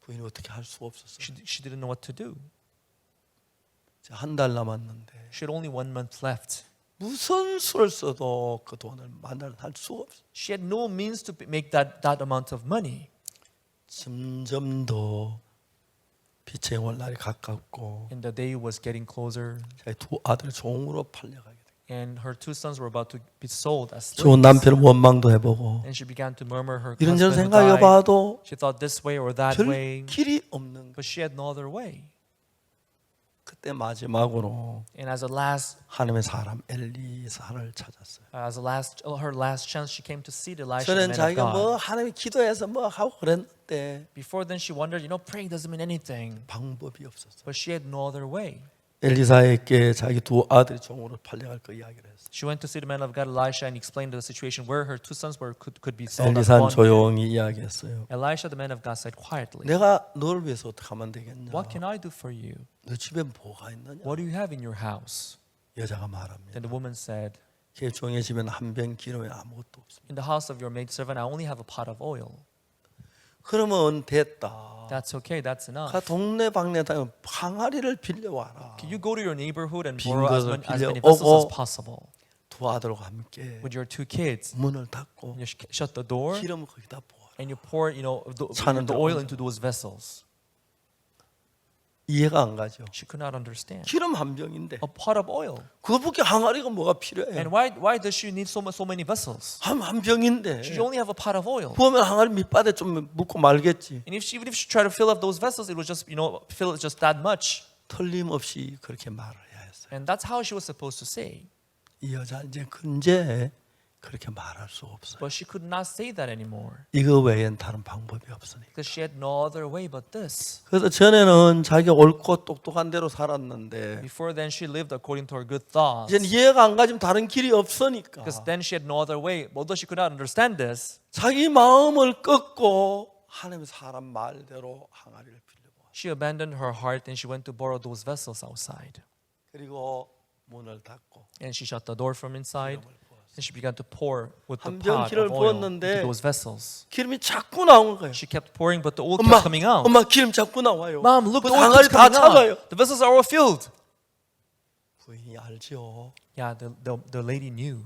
S1: 부인이 어떻게 할 수가 없었어요.
S2: She didn't know what to do.
S1: 한 달 남았는데
S2: She had only 1 month left.
S1: 무슨 수를 써도 그 돈을 만날 수가 없어요.
S2: She had no means to make that amount of money.
S1: 점점 더 빛의 올 날이 가깝고
S2: And the day was getting closer,
S1: 자기 두 아들을 종으로 팔려가게 돼요.
S2: and her 2 sons were about to be sold as
S1: 좋은
S2: slaves.
S1: 남편을 원망도 해보고
S2: And she began to murmur her
S1: 이런저런
S2: husband who died.
S1: 생각해봐도
S2: She thought this way or that
S1: 별
S2: way,
S1: 길이 없는 거.
S2: but she had no other way.
S1: 그때 마지막으로
S2: And as a last,
S1: 하나님의 사람 엘리사를 찾았어요.
S2: her last chance, she came to see Elisha, the
S1: 저는
S2: man of
S1: 자기가
S2: God.
S1: 뭐 하나님 기도해서 뭐 하고 그랬는데
S2: Before then, she wondered, praying doesn't mean anything.
S1: 방법이 없었어요.
S2: But she had no other way.
S1: 엘리사에게 자기 두 아들이 종으로 팔려갈 그 이야기를 했어요.
S2: She went to see the man of God, Elisha, and explained the situation where her 2 sons could be sold as
S1: 엘리사는
S2: bondmen.
S1: 조용히 이야기했어요.
S2: Elisha, the man of God, said quietly,
S1: 내가 너를 위해서 어떻게 하면 되겠냐?
S2: what can I do for you?
S1: 너 집에 뭐가 있느냐?
S2: What do you have in your house?
S1: 여자가 말합니다.
S2: Then the woman said,
S1: 걔 종의 집에는 한 병 기름에 아무것도 없습니다.
S2: in the house of your maidservant, I only have a pot of oil.
S1: 그러면 됐다.
S2: That's okay, that's enough.
S1: 가 동네 방네 다니면 항아리를 빌려와라.
S2: Can you go to your neighborhood and
S1: 빈
S2: borrow as
S1: 것을
S2: many
S1: 빌려오고
S2: vessels as possible?
S1: 두 아들과 함께
S2: With your 2 kids,
S1: 문을 닫고
S2: you shut the door
S1: 기름을 거기다 부어라.
S2: and you pour,
S1: 차는
S2: the oil
S1: 데로
S2: into those vessels.
S1: 이해가 안 가죠.
S2: She could not understand.
S1: 기름 한 병인데
S2: A pot of oil.
S1: 그거밖에 항아리가 뭐가 필요해?
S2: And why does she need so many vessels?
S1: 한 병인데
S2: She only have a pot of oil.
S1: 부으면 항아리 밑바닥에 좀 묻고 말겠지.
S2: And even if she tried to fill up those vessels, it would just, fill just that much.
S1: 틀림없이 그렇게 말을 해야 했어요.
S2: And that's how she was supposed to say.
S1: 이 여자 이제 근제 그렇게 말할 수 없어요.
S2: But she could not say that anymore.
S1: 이거 외엔 다른 방법이 없으니까.
S2: Because she had no other way but this.
S1: 그래서 전에는 자기가 옳고 똑똑한 대로 살았는데
S2: Before then, she lived according to her good thoughts.
S1: 이제 이해가 안 가지면 다른 길이 없으니까
S2: Because then she had no other way. Although she could not understand this,
S1: 자기 마음을 꺾고 하나님의 사람 말대로 항아리를 빌려보아.
S2: she abandoned her heart and she went to borrow those vessels outside.
S1: 그리고 문을 닫고
S2: And she shut the door from inside.
S1: 기름을 부었어요.
S2: And she began to pour with the
S1: 한 병
S2: pot
S1: 기름을
S2: of oil
S1: 부었는데
S2: into those vessels.
S1: 기름이 자꾸 나오는 거예요.
S2: She kept pouring, but the oil
S1: 엄마,
S2: kept coming out.
S1: 엄마 기름 자꾸 나와요.
S2: Mom, look, the
S1: 그
S2: oil
S1: 항아리
S2: keeps
S1: 다
S2: coming
S1: 차가요.
S2: out. The vessels are all filled.
S1: 부인이 알죠.
S2: Yeah, the lady knew.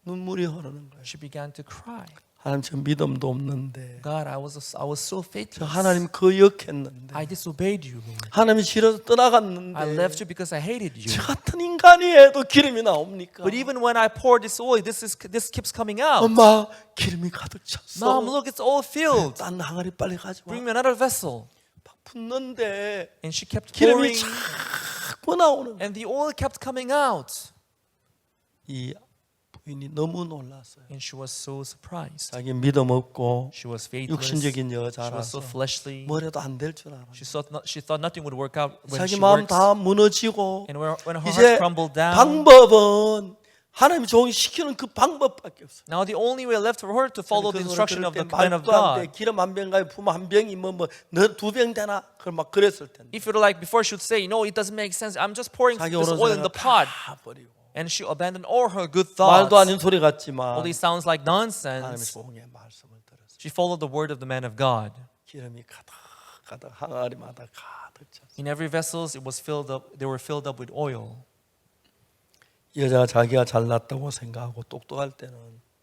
S1: 눈물이 흐르는 거예요.
S2: She began to cry.
S1: 하나님 저 믿음도 없는데
S2: God, I was so
S1: 저
S2: faithless.
S1: 하나님 거역했는데
S2: I disobeyed you, Lord.
S1: 하나님이 싫어서 떠나갔는데
S2: I left you because I hated you.
S1: 저 같은 인간이 해도 기름이 나옵니까?
S2: But even when I pour this oil, this keeps coming out.
S1: 엄마 기름이 가득 찼어.
S2: Mom, look, it's all filled.
S1: 딴 항아리 빨리 가져와.
S2: Bring me another vessel.
S1: 붓는데
S2: And she kept
S1: 기름이
S2: pouring,
S1: 자꾸 나오는 거예요.
S2: and the oil kept coming out.
S1: 이 부인이 너무 놀랐어요.
S2: And she was so surprised.
S1: 자기 믿음 없고
S2: She was faithless.
S1: 육신적인
S2: She was so
S1: 여자라서
S2: fleshly.
S1: 뭐래도 안 될 줄 알아.
S2: She thought nothing would work out when
S1: 자기
S2: she
S1: 마음
S2: works.
S1: 다 무너지고
S2: And when her
S1: 이제
S2: heart crumbled down,
S1: 방법은 하나님이 종이 시키는 그 방법밖에 없어요.
S2: now the only way left for her to follow the instruction of the man of
S1: 말도 안 돼.
S2: God.
S1: 기름 한 병가에 부으면 한 병이 뭐너두병 되나? 그걸 막 그랬을 텐데.
S2: If you're like before, she would say, "No, it doesn't make sense. I'm just pouring
S1: 자기
S2: this
S1: 오는
S2: oil in the pot."
S1: 다 버리고.
S2: And she abandoned all her good
S1: 말도
S2: thoughts.
S1: 아닌 소리 같지만
S2: All these sounds like
S1: 하나님의
S2: nonsense.
S1: 종의 말씀을 들었어요.
S2: She followed the word of the man of God.
S1: 기름이 가득 항아리마다 가득 찼어요.
S2: In every vessels, it was filled up. They were filled up with oil.
S1: 여자가 자기가 잘났다고 생각하고 똑똑할 때는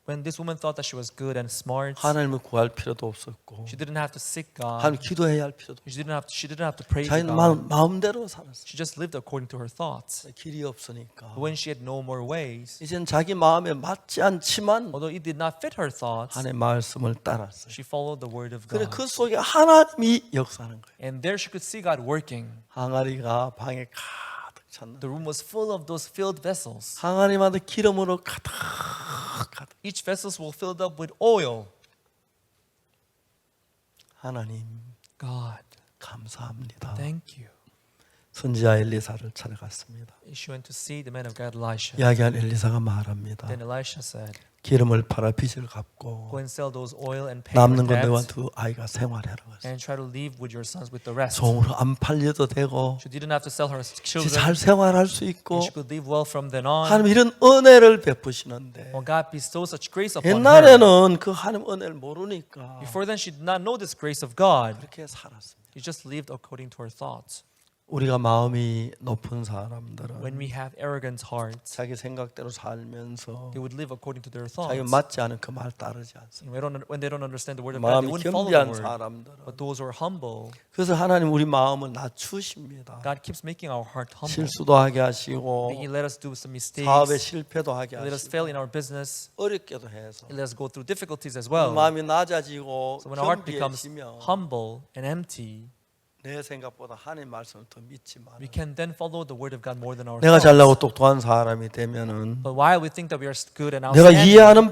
S2: When this woman thought that she was good and smart,
S1: 하나님을 구할 필요도 없었고
S2: she didn't have to seek God.
S1: 하나님 기도해야 할 필요도 없고
S2: She didn't have to pray to
S1: 자기는
S2: God.
S1: 마음대로 살았어요.
S2: She just lived according to her thoughts.
S1: 길이 없으니까
S2: But when she had no more ways,
S1: 이젠 자기 마음에 맞지 않지만
S2: although it did not fit her thoughts,
S1: 하나님의 말씀을 따랐어요.
S2: she followed the word of
S1: 그래
S2: God.
S1: 그 속에 하나님이 역사하는 거예요.
S2: And there she could see God working.
S1: 항아리가 방에 가득 찼는
S2: The room was full of those filled vessels.
S1: 항아리마다 기름으로 가득
S2: Each vessel was filled up with oil.
S1: 하나님
S2: God,
S1: 감사합니다.
S2: thank you.
S1: 선지자 엘리사를 찾아갔습니다.
S2: She went to see the man of God, Elisha.
S1: 이야기한 엘리사가 말합니다.
S2: Then Elisha said,
S1: 기름을 팔아 빚을 갚고
S2: go and sell those oil and pay
S1: 남는
S2: your
S1: 건 너와
S2: debts
S1: 두 아이가 생활하라고 했어요.
S2: and try to leave with your sons with the rest.
S1: 종으로 안 팔려도 되고
S2: She didn't have to sell her children.
S1: 잘 생활할 수 있고
S2: And she could live well from then on.
S1: 하나님 이런 은혜를 베푸시는데
S2: When God bestows such grace upon her.
S1: 옛날에는 그 하나님 은혜를 모르니까
S2: Before then, she did not know this grace of God.
S1: 그렇게 살았습니다.
S2: She just lived according to her thoughts.
S1: 우리가 마음이 높은 사람들은
S2: When we have arrogant hearts,
S1: 자기 생각대로 살면서
S2: they would live according to their
S1: 자기
S2: thoughts.
S1: 맞지 않은 그 말 따르지 않습니다.
S2: And when they don't understand the word of God, they
S1: 마음이
S2: wouldn't follow the
S1: 겸비한
S2: word.
S1: 사람들은
S2: But those who are humble,
S1: 그래서 하나님 우리 마음을 낮추십니다.
S2: God keeps making our heart humble.
S1: 실수도 하게 하시고
S2: He let us do some mistakes.
S1: 사업에 실패도 하게
S2: He let us
S1: 하시고
S2: fail in our business.
S1: 어렵게도 해서
S2: He let us go through difficulties as
S1: 우리
S2: well.
S1: 마음이 낮아지고
S2: So when our heart becomes
S1: 겸비해지면
S2: humble and empty,
S1: 내 생각보다 하나님 말씀을 더 믿지만
S2: we can then follow the word of God more than our
S1: 내가
S2: thoughts.
S1: 잘나고 똑똑한 사람이 되면은
S2: But while we think that we are good and
S1: 내가
S2: outstanding,
S1: 이해하는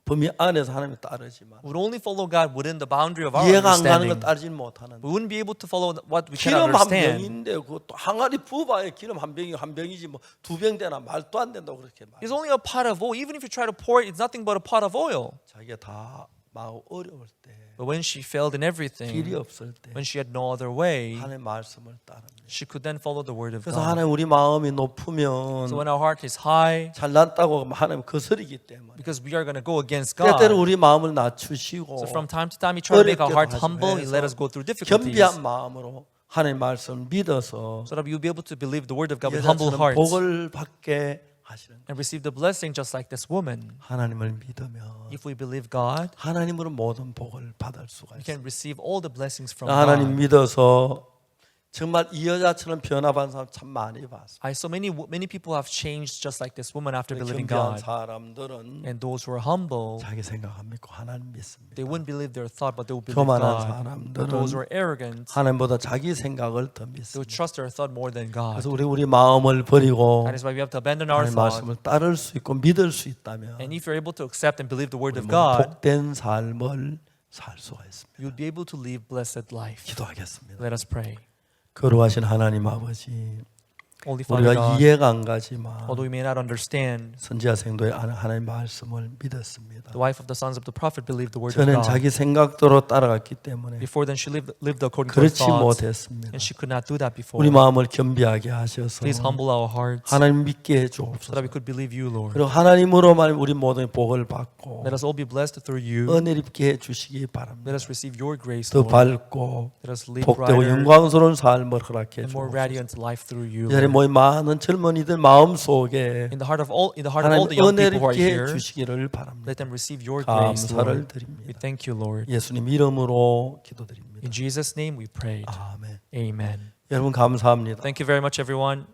S1: 범위 안에서 하나님을 따르지만
S2: we would only follow God within the boundary of our
S1: 이해가 안 가는 건
S2: understanding.
S1: 따르지 못하는
S2: We wouldn't be able to follow what we cannot
S1: 기름 한
S2: understand.
S1: 병인데 그것도 항아리 부바에 기름 한 병이지 뭐 두 병 되나 말도 안 된다고 그렇게 말.
S2: It's only a pot of oil. Even if you try to pour it, it's nothing but a pot of oil.
S1: 자기가 다 마음 어려울 때
S2: But when she failed in
S1: 길이
S2: everything,
S1: 없을 때
S2: when she had no other way,
S1: 하나님 말씀을 따릅니다.
S2: she could then follow the word of
S1: 그래서
S2: God.
S1: 하나님 우리 마음이
S2: So
S1: 높으면
S2: when our heart is high,
S1: 잘났다고 하나님 거스르기 때문에
S2: because we are going to go against God,
S1: 때때로 우리 마음을 낮추시고
S2: so from time to time, He tries to make our heart
S1: 어렵게도
S2: humble. He
S1: 하시고
S2: let us go through difficulties,
S1: 겸비한 마음으로 하나님 말씀을 믿어서
S2: so that we will be able to believe the word of God with humble
S1: 여자처럼
S2: hearts
S1: 복을 받게 하시는 거예요.
S2: and receive the blessing just like this woman.
S1: 하나님을 믿으면
S2: If we believe God,
S1: 하나님으로 모든 복을 받을 수가
S2: we
S1: 있어요.
S2: can receive all the blessings from
S1: 하나님
S2: God.
S1: 믿어서 정말 이 여자처럼 변화받은 사람 참 많이 봤어요.
S2: So many people have changed just like this woman after believing
S1: 겸비한
S2: God.
S1: 사람들은
S2: And those who are humble,
S1: 자기 생각 안 믿고 하나님 믿습니다.
S2: they wouldn't believe their thought, but they will believe
S1: 교만한
S2: God. But those who
S1: 사람들은
S2: are arrogant,
S1: 하나님보다 자기 생각을 더
S2: they will
S1: 믿습니다.
S2: trust their thought more than God.
S1: 그래서 우리 마음을 버리고
S2: That is why we have to abandon our
S1: 하나님
S2: thought.
S1: 말씀을 따를 수 있고 믿을 수 있다면
S2: And if you're able to accept and believe the word of
S1: 우리는
S2: God,
S1: 복된 삶을 살 수가 있습니다.
S2: you'll be able to live blessed life.
S1: 기도하겠습니다.
S2: Let us pray.
S1: 거룩하신 하나님 아버지,
S2: Holy Father
S1: 우리가
S2: God,
S1: 이해가 안 가지만
S2: although we may not understand,
S1: 선지자 생도의 하나님 말씀을 믿었습니다.
S2: the wife of the sons of the prophet believed the word of
S1: 저는
S2: God.
S1: 자기 생각대로 따라갔기 때문에
S2: Before then, she lived according to her
S1: 그렇지
S2: thoughts,
S1: 못했습니다.
S2: and she could not do that before.
S1: 우리 마음을 겸비하게 하셔서
S2: Please humble our hearts
S1: 하나님 믿게
S2: so
S1: 해주옵소서.
S2: that we could believe you, Lord.
S1: 그리고 하나님으로만 우리 모든 복을 받고
S2: Let us all be blessed through you.
S1: 은혜 입게 해주시기 바랍니다.
S2: Let us receive your grace,
S1: 더
S2: Lord.
S1: 밝고
S2: Let us live
S1: 복되고
S2: brighter
S1: 영광스러운 삶을 허락해
S2: and more
S1: 주옵소서.
S2: radiant life through you.
S1: 이 자리에
S2: Lord.
S1: 모인 많은 젊은이들 마음 속에
S2: In the heart of all the
S1: 하나님
S2: young
S1: 은혜를
S2: people who are
S1: 입게
S2: here,
S1: 해주시기를 바랍니다.
S2: let them receive your grace,
S1: 감사를
S2: Lord. We
S1: 드립니다.
S2: thank you, Lord.
S1: 예수님 이름으로 기도드립니다.
S2: In Jesus' name we prayed.
S1: 아멘.
S2: Amen.
S1: 여러분 감사합니다.
S2: Thank you very much, everyone.